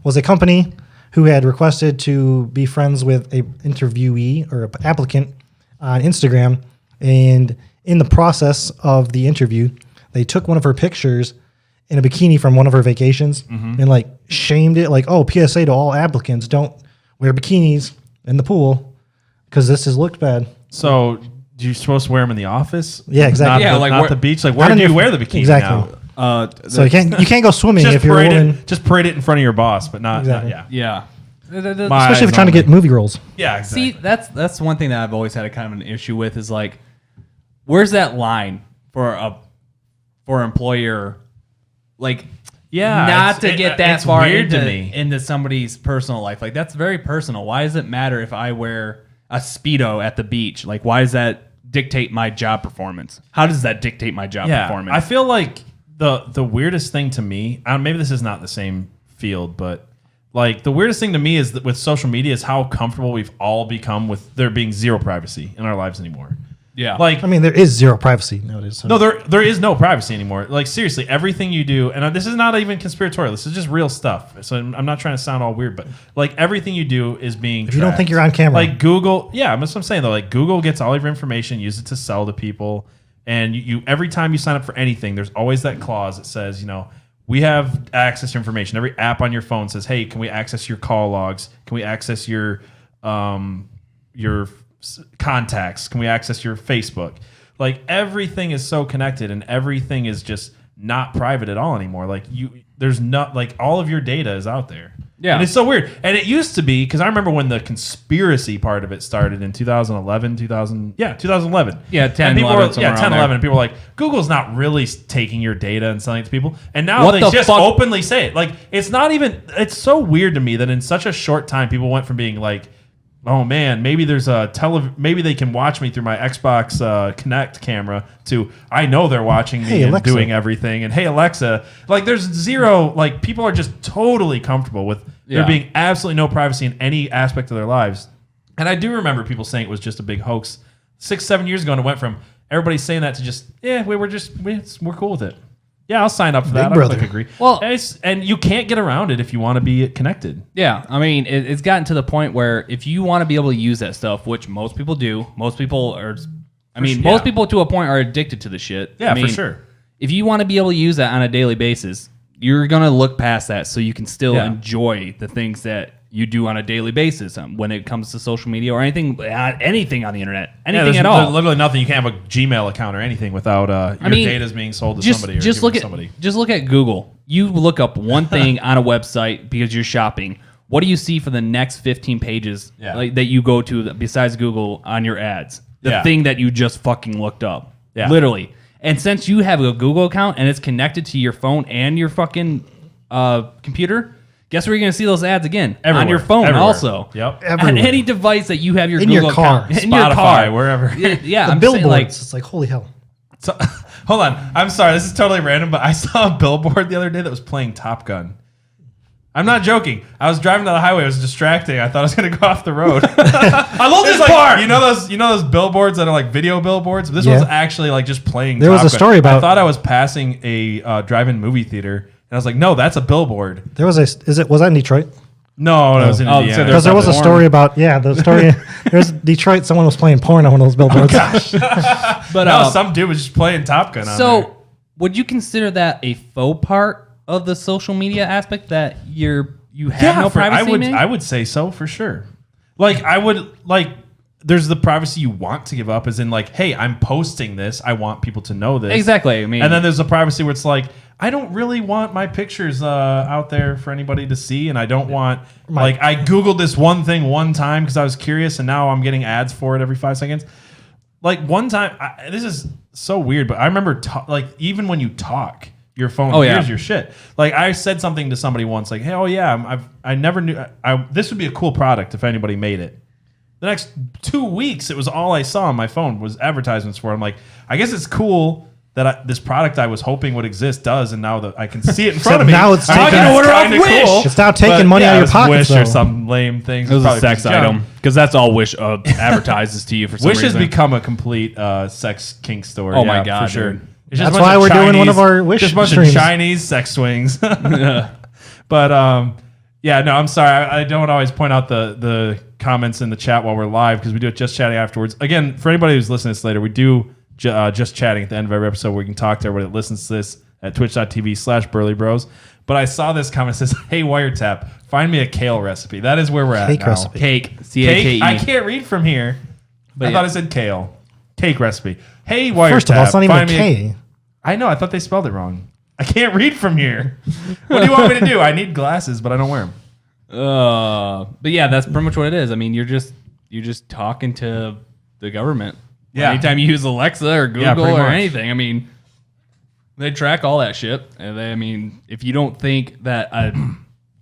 was a company who had requested to be friends with a interviewee or an applicant on Instagram, and in the process of the interview, they took one of her pictures in a bikini from one of her vacations and like shamed it, like, oh, PSA to all applicants, don't wear bikinis in the pool because this has looked bad. So you're supposed to wear them in the office? Yeah, exactly. Not the beach. Like, where do you wear the bikini now? So you can't go swimming if you're a woman. Just parade it in front of your boss, but not. Exactly. Yeah. Especially if you're trying to get movie roles. Yeah, exactly. See, that's one thing that I've always had a kind of an issue with, is like, where's that line for an employer, like, not to get that far into somebody's personal life? Like, that's very personal. Why does it matter if I wear a Speedo at the beach? Like, why does that dictate my job performance? How does that dictate my job performance? I feel like the weirdest thing to me, maybe this is not the same field, but like the weirdest thing to me is that with social media is how comfortable we've all become with there being zero privacy in our lives anymore. Yeah. Like, I mean, there is zero privacy nowadays. So. No, there is no privacy anymore. Like, seriously, everything you do, and this is not even conspiratorial. This is just real stuff. So I'm not trying to sound all weird, but like everything you do is being. If you don't think you're on camera, like Google, that's what I'm saying though. Like, Google gets all of your information, use it to sell to people, and you every time you sign up for anything, there's always that clause that says, we have access to information. Every app on your phone says, hey, can we access your call logs? Can we access your contacts? Can we access your Facebook? Like, everything is so connected, and everything is just not private at all anymore. Like, there's not, like, all of your data is out there. Yeah. And it's so weird. And it used to be, because I remember when the conspiracy part of it started in 2011. 2011. Yeah, 10, and people 11, were, somewhere 10, around 11. there. And people were like, Google's not really taking your data and selling it to people. And now What they the just fuck? openly say it. Like, it's not even, it's so weird to me that in such a short time, people went from being like, oh man, maybe there's maybe they can watch me through my Xbox Kinect camera to I know they're watching me Hey, and Alexa. doing everything. And hey Alexa, like there's zero, like people are just totally comfortable with there being absolutely no privacy in any aspect of their lives. And I do remember people saying it was just a big hoax 6-7 years ago, and it went from everybody saying that to just we're cool with it. Yeah, I'll sign up for that. brother. I agree. Well- and you can't get around it if you want to be connected. Yeah, I mean, it's gotten to the point where if you want to be able to use that stuff, which most people do, most people are, most people to a point are addicted to the shit. Yeah, I mean, for sure. If you want to be able to use that on a daily basis, you're going to look past that so you can still Yeah. enjoy the things that you do on a daily basis when it comes to social media or anything on the internet, anything there's at all. literally nothing. You can't have a Gmail account or anything without your data's being sold to somebody or just given look to at somebody. just look at Google. You look up one thing on a website because you're shopping. What do you see for the next 15 pages that you go to besides Google on your ads? The thing that you just fucking looked up. Yeah. Literally. And since you have a Google account and it's connected to your phone and your fucking computer, guess where you're going to see those ads again? Everywhere. On your phone Everywhere. also. Yep. On Everywhere. any device that you have your In Google your car. account. In your Spotify, car. wherever. Yeah, The I'm billboards. saying like, It's like, holy hell. So, hold on. I'm sorry. This is totally random, but I saw a billboard the other day that was playing Top Gun. I'm not joking. I was driving down the highway. It was distracting. I thought I was going to go off the road. I love this part. You know those billboards that are like video billboards? This one's actually like just playing There was Top a Gun. story about- I thought I was passing a drive-in movie theater, and I was like, no, that's a billboard. There was was that in Detroit? No, it was in Oh, so Indiana. Because there was a porn. story about, the story, there's Detroit, someone was playing porn on one of those billboards. but No, some dude was just playing Top Gun on there. So, would you consider that a faux part of the social media aspect that you have no privacy? I would say so for sure. Like I would like. There's the privacy you want to give up, as in like, hey, I'm posting this. I want people to know this. Exactly. I mean, And then there's the privacy where it's like, I don't really want my pictures out there for anybody to see, and I don't want like I Googled this one thing one time because I was curious, and now I'm getting ads for it every 5 seconds. Like one time, this is so weird, but I remember like even when you talk, your phone hears your shit. Like I said something to somebody once, like, hey, oh yeah, I never knew this would be a cool product if anybody made it. The next 2 weeks, it was all I saw on my phone was advertisements for it. I'm like, I guess it's cool that this product I was hoping would exist does, and now that I can see it in front of me, now it's I'm taking- like, order that's off kinda Wish. cool. It's now taking But, money out of it your was pockets, Wish or though. some lame thing. it was a sex item because that's all Wish advertises to you for some Wish has reason. become a complete sex kink store. Oh my yeah, God, for sure. dude. It's just That's a bunch why of we're doing one Chinese- of our Wish just a bunch streams. of Chinese sex swings. But yeah, no, I'm sorry. I don't always point out the comments in the chat while we're live because we do it just chatting afterwards. Again, for anybody who's listening to this later, we do just chatting at the end of every episode where we can talk to everybody that listens to this at twitch.tv/Burly Bros. But I saw this comment that says, hey, Wiretap, find me a kale recipe. That is where we're at Cake now. recipe. Cake. Cake? C-A-K-E. I can't read from here. But I yeah. thought it said kale. Cake recipe. Hey, Wiretap. First of all, it's not even a find me K. I know. I thought they spelled it wrong. I can't read from here. What do you want me to do? I need glasses, but I don't wear them. But yeah, that's pretty much what it is. I mean, you're just talking to the government. Yeah. Anytime you use Alexa or Yeah, Google pretty or much. anything, I mean, they track all that shit. And I mean, if you don't think that a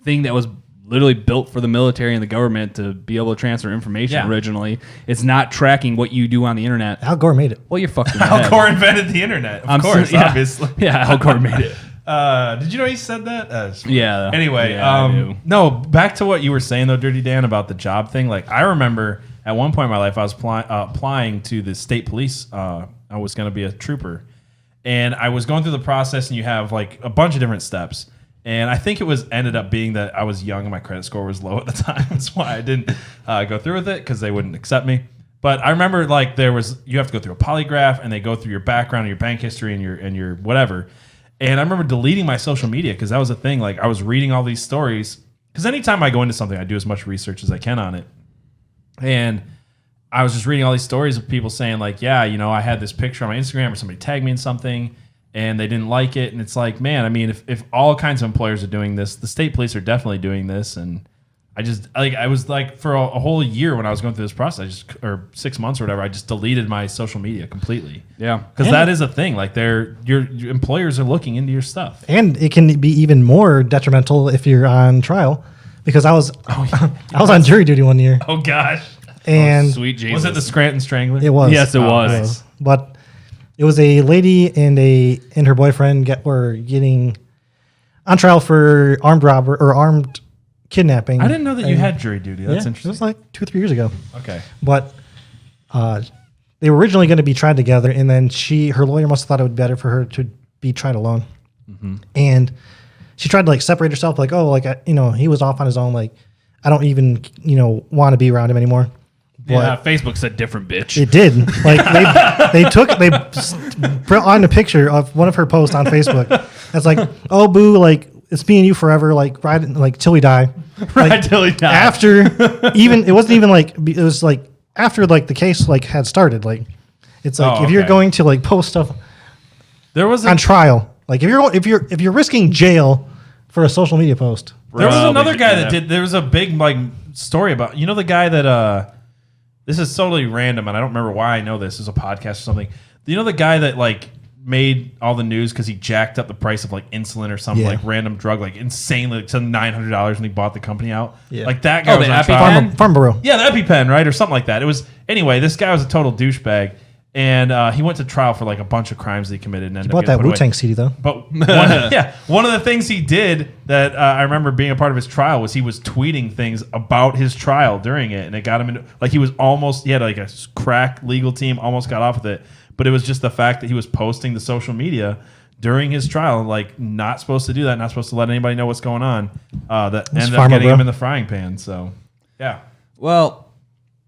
thing that was literally built for the military and the government to be able to transfer information originally, it's not tracking what you do on the internet. Al Gore made it. Well, you're fucking. Al Gore invented the internet. Of course, obviously. Yeah, Al Gore made it. Did you know he said that? Yeah. Anyway, Yeah, I do. no, back to what you were saying though, Dirty Dan, about the job thing. Like I remember at one point in my life, I was applying to the state police. I was going to be a trooper, and I was going through the process, and you have like a bunch of different steps. And I think it ended up being that I was young and my credit score was low at the time. That's why I didn't go through with it because they wouldn't accept me. But I remember like you have to go through a polygraph, and they go through your background, and your bank history, and your whatever. And I remember deleting my social media because that was a thing. Like I was reading all these stories because anytime I go into something, I do as much research as I can on it. And I was just reading all these stories of people saying like, yeah, I had this picture on my Instagram or somebody tagged me in something. and they didn't like it. And it's like, man, I mean, if all kinds of employers are doing this, the state police are definitely doing this. And I was like, for a whole year when I was going through this process, or 6 months or whatever, I just deleted my social media completely. Yeah. Because that is a thing. Like your employers are looking into your stuff. And it can be even more detrimental if you're on trial, because I was on jury duty one year. Oh gosh. And Sweet Jesus. Was it the Scranton Strangler? it was. Yes, it was. Nice. But it was a lady and her boyfriend were getting on trial for armed kidnapping. I didn't know that you had jury duty. That's It interesting. was like 2 or 3 years ago. Okay. But they were originally going to be tried together, and then her lawyer must have thought it would be better for her to be tried alone. Mm-hmm. And she tried to like separate herself, like, oh, like he was off on his own, like I don't even want to be around him anymore. Yeah, Facebook said different, bitch. It did. Like they put on a picture of one of her posts on Facebook. It's like, oh boo, like it's me and you forever, like right, like till we die. Right till he died. After it wasn't even like it was like after like the case like had started. Like it's like if you're okay. going to like post stuff There was on trial, like if you're risking jail for a social media post. There was Bro, another they guy should do that that. did. There was a big like story about the guy that this is totally random and I don't remember why I know this. Is a podcast or something. You know the guy that like made all the news because he jacked up the price of like insulin or some Yeah. like random drug like insanely like some $900 when he bought the company out. Yeah. Like that guy Oh, was the on EpiPen? trial. Farm Bureau. Yeah, the EpiPen, right, or something like that. It was anyway. This guy was a total douchebag, and he went to trial for like a bunch of crimes that he committed. And ended Bought up getting that put away. Wu-Tang CD though. But one of the things he did that I remember being a part of his trial was he was tweeting things about his trial during it, and it got him into like he had like a crack legal team, almost got off with it. But it was just the fact that he was posting the social media during his trial, like not supposed to do that, not supposed to let anybody know what's going on. That ended up getting him in the frying pan. So, yeah. Well,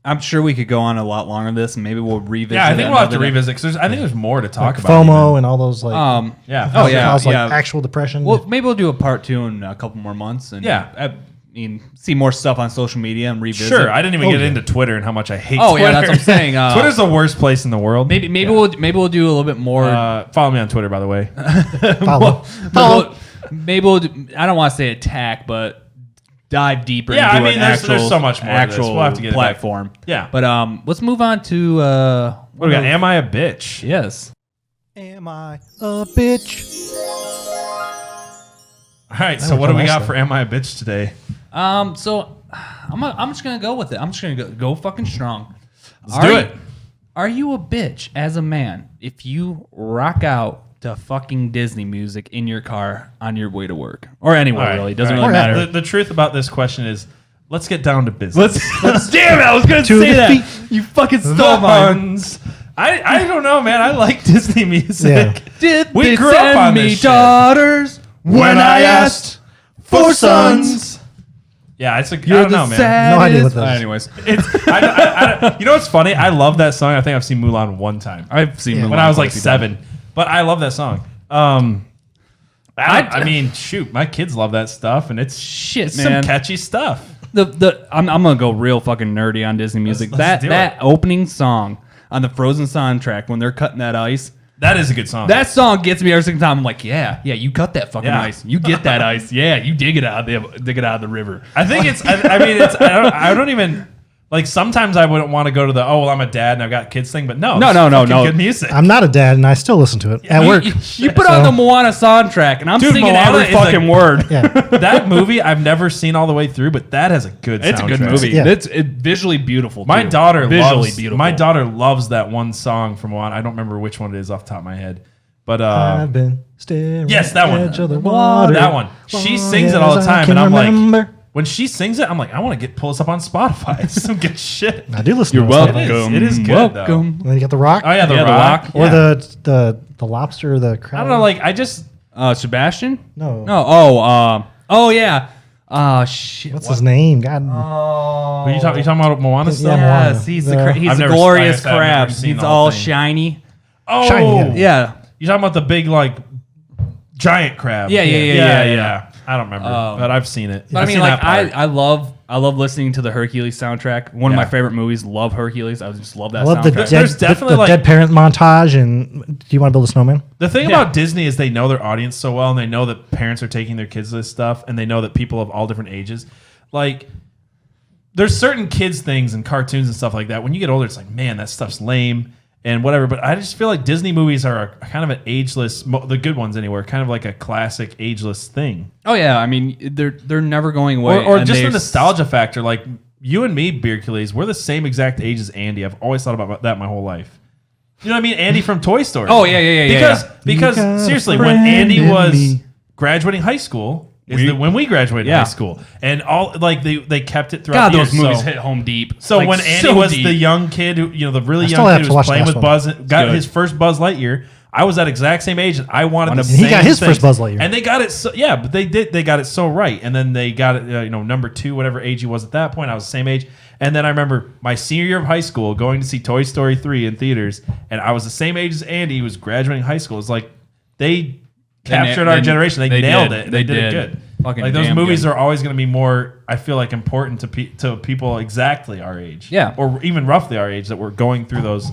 I'm sure we could go on a lot longer than this, and maybe we'll revisit. Yeah, I think we'll have to another day. revisit because I think there's more to talk Like about. FOMO even. and all those like Yeah. Oh yeah. cause like yeah. actual depression. Well, maybe we'll do a part 2 in a couple more months. And Yeah. I mean, see more stuff on social media and revisit. Sure, I didn't even get yeah. into Twitter and how much I hate Oh, Twitter. yeah, that's what I'm saying. Twitter's the worst place in the world. Maybe we'll do a little bit more. Follow me on Twitter, by the way. Follow. Maybe we'll I don't want to say attack, but dive deeper Yeah, into I mean, an there's actual, so much more to this. actual We'll have to get it back. platform. Yeah. But let's move on to What do we got? Am I a bitch? yes. Am I a bitch? All right, so what do we got for Am I a Bitch today? So I'm just gonna go with it. I'm just gonna go fucking strong. Let's do it. Are you a bitch as a man if you rock out to fucking Disney music in your car on your way to work or anywhere? All right, Really doesn't all really right. matter. The truth about this question is, let's get down to business. Let's damn it! I was gonna To say the that. feet. You fucking The stole mine. Huns. I don't know, man. I like Disney music. Yeah. Did We they grew up send on me this shit. daughters when I asked for sons? Yeah, it's like, I You're don't know, the man. saddest. No idea what that is. Anyways, You know what's funny? I love that song. I think I've seen Mulan one time I've seen Mulan when I was like quite a few 7. But I love that song. I mean, shoot, my kids love that stuff, and it's Shit, some man. catchy stuff. I'm gonna go real fucking nerdy on Disney music. let's do that it. opening song on the Frozen soundtrack when they're cutting that ice. That is a good song. That song gets me every single time. I'm like, yeah, you cut that fucking Yeah. ice. You get that ice. Yeah, you dig it out of the river. I think it's. I mean, it's. I don't even like. Sometimes I wouldn't want to go to the I'm a dad and I've got kids thing, but no, No, it's no, fucking no. good music. I'm not a dad, and I still listen to it at work. You put on the Moana soundtrack, and I'm Dude, singing Moana every is fucking word. Yeah, That movie I've never seen all the way through, but that has a good. It's a good soundtrack. movie. Yeah. It's visually beautiful. My too. daughter visually loves. beautiful. My daughter loves that one song from Moana. I don't remember which one it is off the top of my head, but I've been staring. yes, that at one. the edge of the water. that one. She long sings it all the as I time, can and I'm remember. like, when she sings it, I'm like, I want to pull this up on Spotify. It's some good shit. I do listen. You're to those welcome. stuff. It is good, welcome. And then you got the Rock, Oh yeah, the Yeah, The Rock, Rock. or Yeah. the lobster, the crab. I don't know. Like I just. Sebastian? No. Oh yeah. Shit. What's his name? God. Are you talking about Moana Yeah, stuff? Moana. Yes, he's The- he's I've a never- glorious like I said, I've never crab. seen He's the whole all thing. shiny. Oh, Shiny, Yeah. You talking about the big like giant crab? Yeah. I don't remember, but I've seen it. But I've I mean, seen like that part. I love listening to the Hercules soundtrack. One of my Yeah. favorite movies. Love Hercules. I just love that I love soundtrack. the There's definitely, dead parent montage. And do you want to build a snowman? The thing Yeah. about Disney is they know their audience so well, and they know that parents are taking their kids to this stuff, and they know that people of all different ages, like, there's certain kids things and cartoons and stuff like that. When you get older, it's like, man, that stuff's lame and whatever. But I just feel like Disney movies are a kind of an ageless, the good ones anyway, kind of like a classic ageless thing, Oh yeah, I mean they're never going away. or and just the they're- nostalgia factor. Like you and me, Beercules, we're the same exact age as Andy. I've always thought about that my whole life. You know what I mean? Andy from Toy Story. Oh yeah. Because You got a seriously, when friend Andy in was me. graduating high school, when we graduated Yeah. high school, and all like they kept it God, throughout. the those years. movies So- hit home deep. So Like, when Andy so was deep. the young kid, who the really I still young have kid to who was watch playing the with last Buzz, got Good. his first Buzz Lightyear. I was that exact same age, and I wanted the And same. he got his thing. first Buzz Lightyear. and they got it. So, yeah, but they got it so right, and then they got it. Number 2, whatever age he was at that point, I was the same age. And then I remember my senior year of high school going to see Toy Story 3 in theaters, and I was the same age as Andy, who was graduating high school. It's like they captured our generation. They nailed did. it. They did it did. good. Fucking Like those damn movies good. are always going to be more, I feel like, important to people exactly our age. Yeah. Or even roughly our age that we're going through those.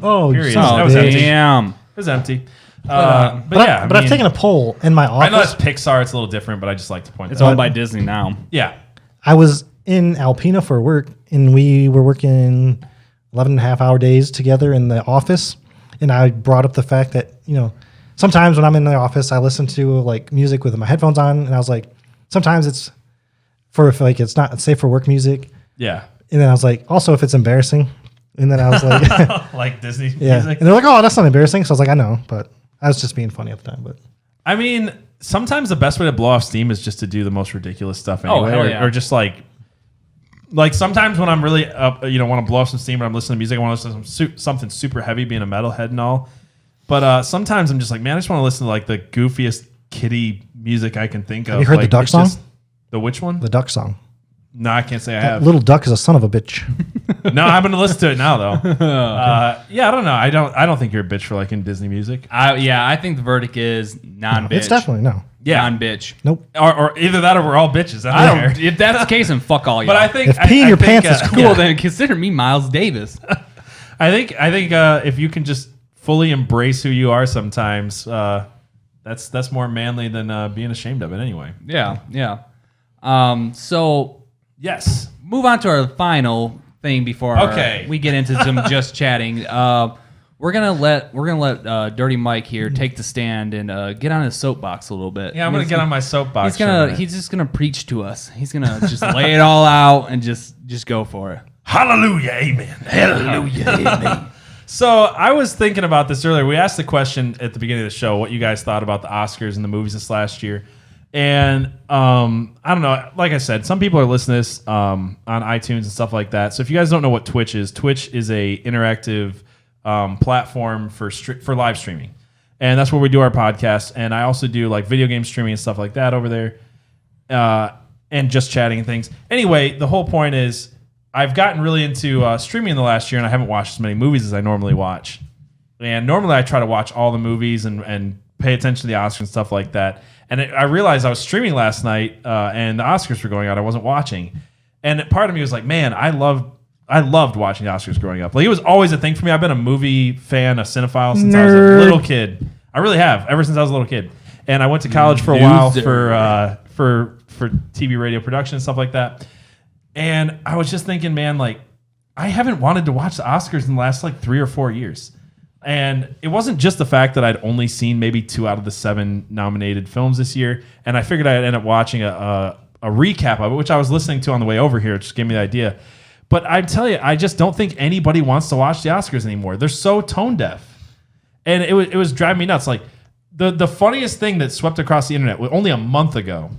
Oh, Period. son of That a was bitch. empty. damn. It was empty. But But I I've taken a poll in my I know office. it's Pixar. It's a little different, but I just like to point It's that out. owned by Disney now. Yeah. I was in Alpena for work, and we were working 11 and a half hour days together in the office. And I brought up the fact that, sometimes when I'm in the office, I listen to like music with my headphones on. And I was like, sometimes it's if it's not safe for work music. Yeah. And then I was like, also if it's embarrassing. And then I was like, Like Disney yeah. music. And they're like, oh, that's not embarrassing. So I was like, I know, but I was just being funny at the time. But I mean, sometimes the best way to blow off steam is just to do the most ridiculous stuff anyway. hell yeah. Or just like sometimes when I'm really up, want to blow off some steam and I'm listening to music, I want to listen to something super heavy, being a metalhead and all. But sometimes I'm just like, man, I just want to listen to like the goofiest kiddie music I can think of. Have you heard the Like, Duck it's song? just- The which one? the duck song. No, I can't say I That have. little duck is a son of a bitch. No, I'm going to listen to it now though. Yeah, I don't know. I don't think you're a bitch for liking Disney music. I think the verdict is non-bitch. It's definitely no. Yeah. non-bitch. Nope. Or either that or we're all bitches. I don't. If that's the case, then fuck all y'all. But I think If peeing your pants is cool. Then consider me Miles Davis. I think if you can just fully embrace who you are sometimes, that's more manly than being ashamed of it anyway. Yeah. So Yes. move on to our final thing before Okay. we get into some just chatting. We're gonna let Dirty Mike here take the stand and get on his soapbox a little bit. Yeah, I'm gonna get on my soapbox. He's just gonna preach to us. He's gonna just lay it all out and just go for it. Hallelujah, amen. Hallelujah, amen. So I was thinking about this earlier. We asked the question at the beginning of the show what you guys thought about the Oscars and the movies this last year. And I don't know. Like I said, some people are listening to this on iTunes and stuff like that. So if you guys don't know what Twitch is a interactive platform for live streaming, and that's where we do our podcast. And I also do like video game streaming and stuff like that over there, and just chatting and things. Anyway, the whole point is I've gotten really into streaming in the last year, and I haven't watched as many movies as I normally watch. And normally I try to watch all the movies and pay attention to the Oscars and stuff like that. And I realized I was streaming last night, and the Oscars were going on. I wasn't watching, and part of me was like, "Man, I loved watching the Oscars growing up. Like it was always a thing for me. I've been a movie fan, a cinephile since I was a little kid. I really have, ever since I was a little kid. And I went to college for a while for TV, radio production and stuff like that. And I was just thinking, man, like I haven't wanted to watch the Oscars in the last like 3 or 4 years." And it wasn't just the fact that I'd only seen maybe 2 out of the 7 nominated films this year. And I figured I'd end up watching a recap of it, which I was listening to on the way over here. It just gave me the idea. But I tell you, I just don't think anybody wants to watch the Oscars anymore. They're so tone deaf. And it was driving me nuts. Like the funniest thing that swept across the internet only a month ago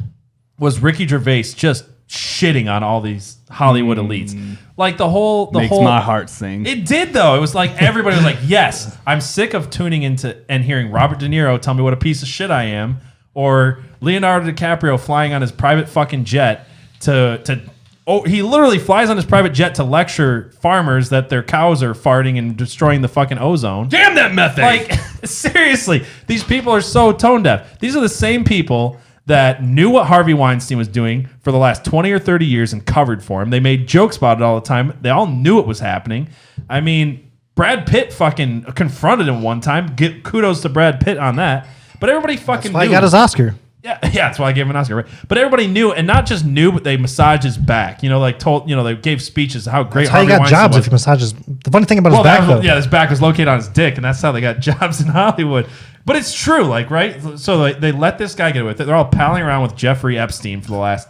was Ricky Gervais just shitting on all these Hollywood elites. Like Makes my heart sing. It did though. It was like everybody was like, "Yes, I'm sick of tuning into and hearing Robert De Niro tell me what a piece of shit I am, or Leonardo DiCaprio flying on his private fucking jet he literally flies on his private jet to lecture farmers that their cows are farting and destroying the fucking ozone. Damn that methane! Like seriously, these people are so tone deaf. These are the same people that knew what Harvey Weinstein was doing for the last 20 or 30 years and covered for him. They made jokes about it all the time. They all knew it was happening. I mean, Brad Pitt fucking confronted him one time. Get kudos to Brad Pitt on that. But everybody fucking That's why knew. he got his Oscar. Yeah, that's why I gave him an Oscar. Right? But everybody knew, and not just knew, but they massaged his back. They gave speeches how great That's how he Harvey got Weinstein jobs was. if he massages. The funny thing about his back, though. His back was located on his dick, and that's how they got jobs in Hollywood. But it's true, right? So they let this guy get away with it. They're all palling around with Jeffrey Epstein for the last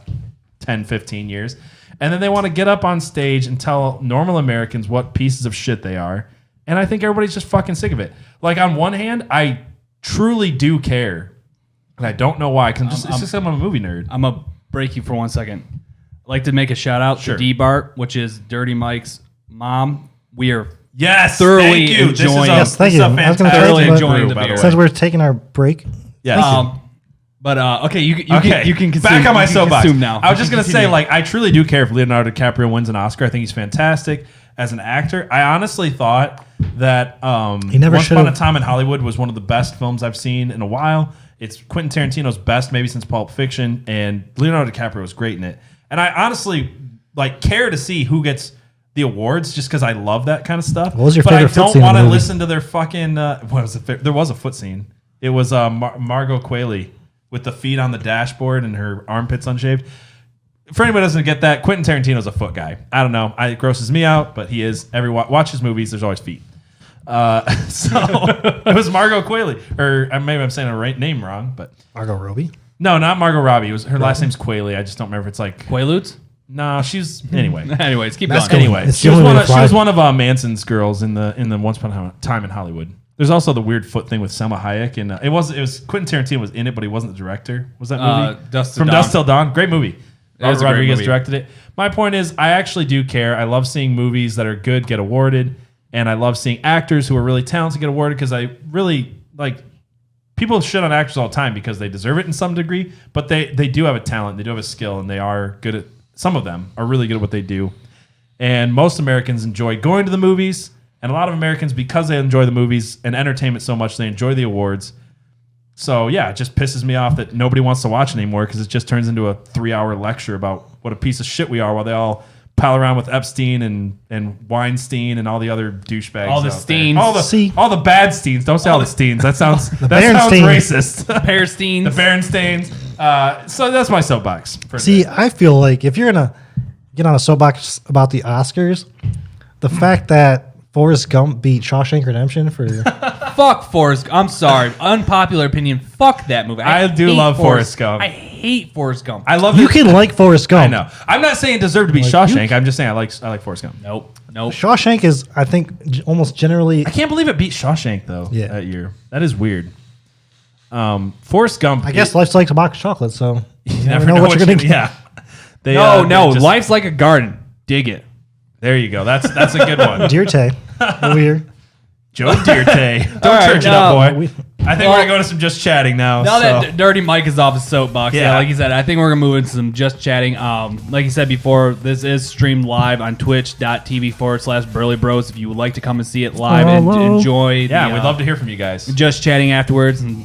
10, 15 years. And then they want to get up on stage and tell normal Americans what pieces of shit they are. And I think everybody's just fucking sick of it. Like, on one hand, I truly do care. And I don't know why, because it's just I'm a movie nerd. I'm going to break you for 1 second. I'd like to make a shout out to D-Bart, which is Dirty Mike's mom. We are thoroughly thank you. enjoying Yes, thank you. I was gonna say, thoroughly but enjoying the by the beer. way. Since we're taking our break, Yes. Okay, you can consume. Back on my you can soapbox. consume now. I was just You going can to say, continue. like, I truly do care if Leonardo DiCaprio wins an Oscar. I think he's fantastic as an actor. I honestly thought that He never Once Upon a should've- Time in Hollywood was one of the best films I've seen in a while. It's Quentin Tarantino's best, maybe since Pulp Fiction, and Leonardo DiCaprio was great in it. And I honestly care to see who gets the awards, just because I love that kind of stuff. What was your but favorite I foot don't scene in want the to movie? listen to their fucking. What was it? There was a foot scene. It was Margot Qualley with the feet on the dashboard and her armpits unshaved. For anybody who doesn't get that, Quentin Tarantino's a foot guy. I don't know. It grosses me out, but he is. Watch his movies. There's always feet. So it was Margot Qualley, or maybe I'm saying her name wrong, but Margot Robbie. no, not Margot Robbie. It was her last name's Qualley. I just don't remember if it's like Quaaludes? no. She's anyway. Anyways, keep That's going. cool. Anyway, It's she the was only one way of to fly. one of Manson's girls in the Once Upon a Time in Hollywood. There's also the weird foot thing with Selma Hayek, and it was Quentin Tarantino was in it, but he wasn't the director. Was that movie? Dusk Till From Dawn. Dusk Till Dawn? Great movie. It is a great Rodriguez movie. directed it. My point is, I actually do care. I love seeing movies that are good get awarded, and I love seeing actors who are really talented get awarded because I really like. People shit on actors all the time because they deserve it in some degree, but they do have a talent, they do have a skill, and they are good at. Some of them are really good at what they do, and most Americans enjoy going to the movies. And a lot of Americans, because they enjoy the movies and entertainment so much, they enjoy the awards. So, yeah, it just pisses me off that nobody wants to watch it anymore because it just turns into a 3-hour lecture about what a piece of shit we are while they all pal around with Epstein and Weinstein and all the other douchebags. All the out there. Steens. All the bad Steens. Don't say all the Steens. That sounds Berenstein. racist. Pearsteins. The Berensteins. So that's my soapbox. For See, today. I feel like if you're gonna get on a soapbox about the Oscars, the fact that Forrest Gump beat Shawshank Redemption for Fuck Forrest. I'm sorry. Unpopular opinion. Fuck that movie. I do hate love Forrest Gump. I hate Forrest Gump. I love you it. can like Forrest Gump. I know. I'm not saying it deserved to be Shawshank. I'm just saying I like Forrest Gump. Nope. Shawshank is, I think, almost generally. I can't believe it beat Shawshank though. Yeah. That year. That is weird. Forrest Gump. I guess life's like a box of chocolate, so you never know what you're gonna get. Yeah. They, No, they just- life's like a garden. Dig it. There you go. That's a good one. Dear Tay, over here. Joe Dirte. Don't All right, church it up, no, boy. we- I think we're gonna go to some just chatting now. Now so. that Dirty Mike is off his soapbox, Yeah. like you said, I think we're gonna move into some just chatting. Like you said before, this is streamed live on twitch.tv/Burly Bros. If you would like to come and see it live and Hello. enjoy, yeah, the, we'd love to hear from you guys. just chatting afterwards and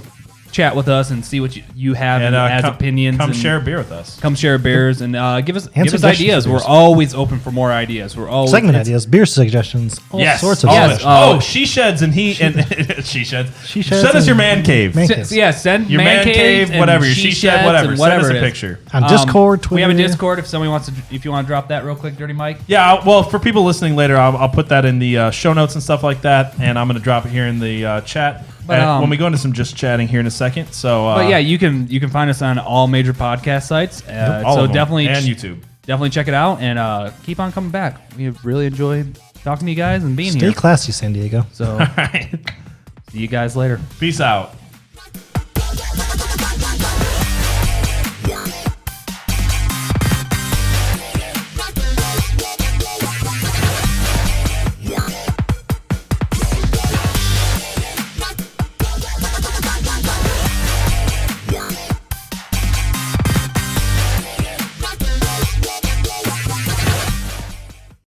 chat with us and see what you have And as come, opinions. Come and share a beer with us. Come share beers and give us suggestions ideas. for We're beers. always open for more ideas. We're always Segment it's- ideas, beer suggestions, all Yes, sorts of all Yes, stuff. of it. oh. She sheds and he and she sheds. She sheds Send us your and- man cave. Man- S- yeah, send Your man caves cave, and whatever. Your she she shed, sheds whatever. and Send us it a is. picture. On Discord, Twitter. We have a Discord if somebody wants to. If you want to drop that real quick, Dirty Mike. Yeah, well, for people listening later, I'll put that in the show notes and stuff like that, and I'm going to drop it here in the chat But, when we go into some just chatting here in a second. So, But yeah, you can find us on all major podcast sites. all So of them, definitely and YouTube. definitely check it out and keep on coming back. We have really enjoyed talking to you guys and being Stay here. classy, San Diego. So All right, see you guys later. peace out.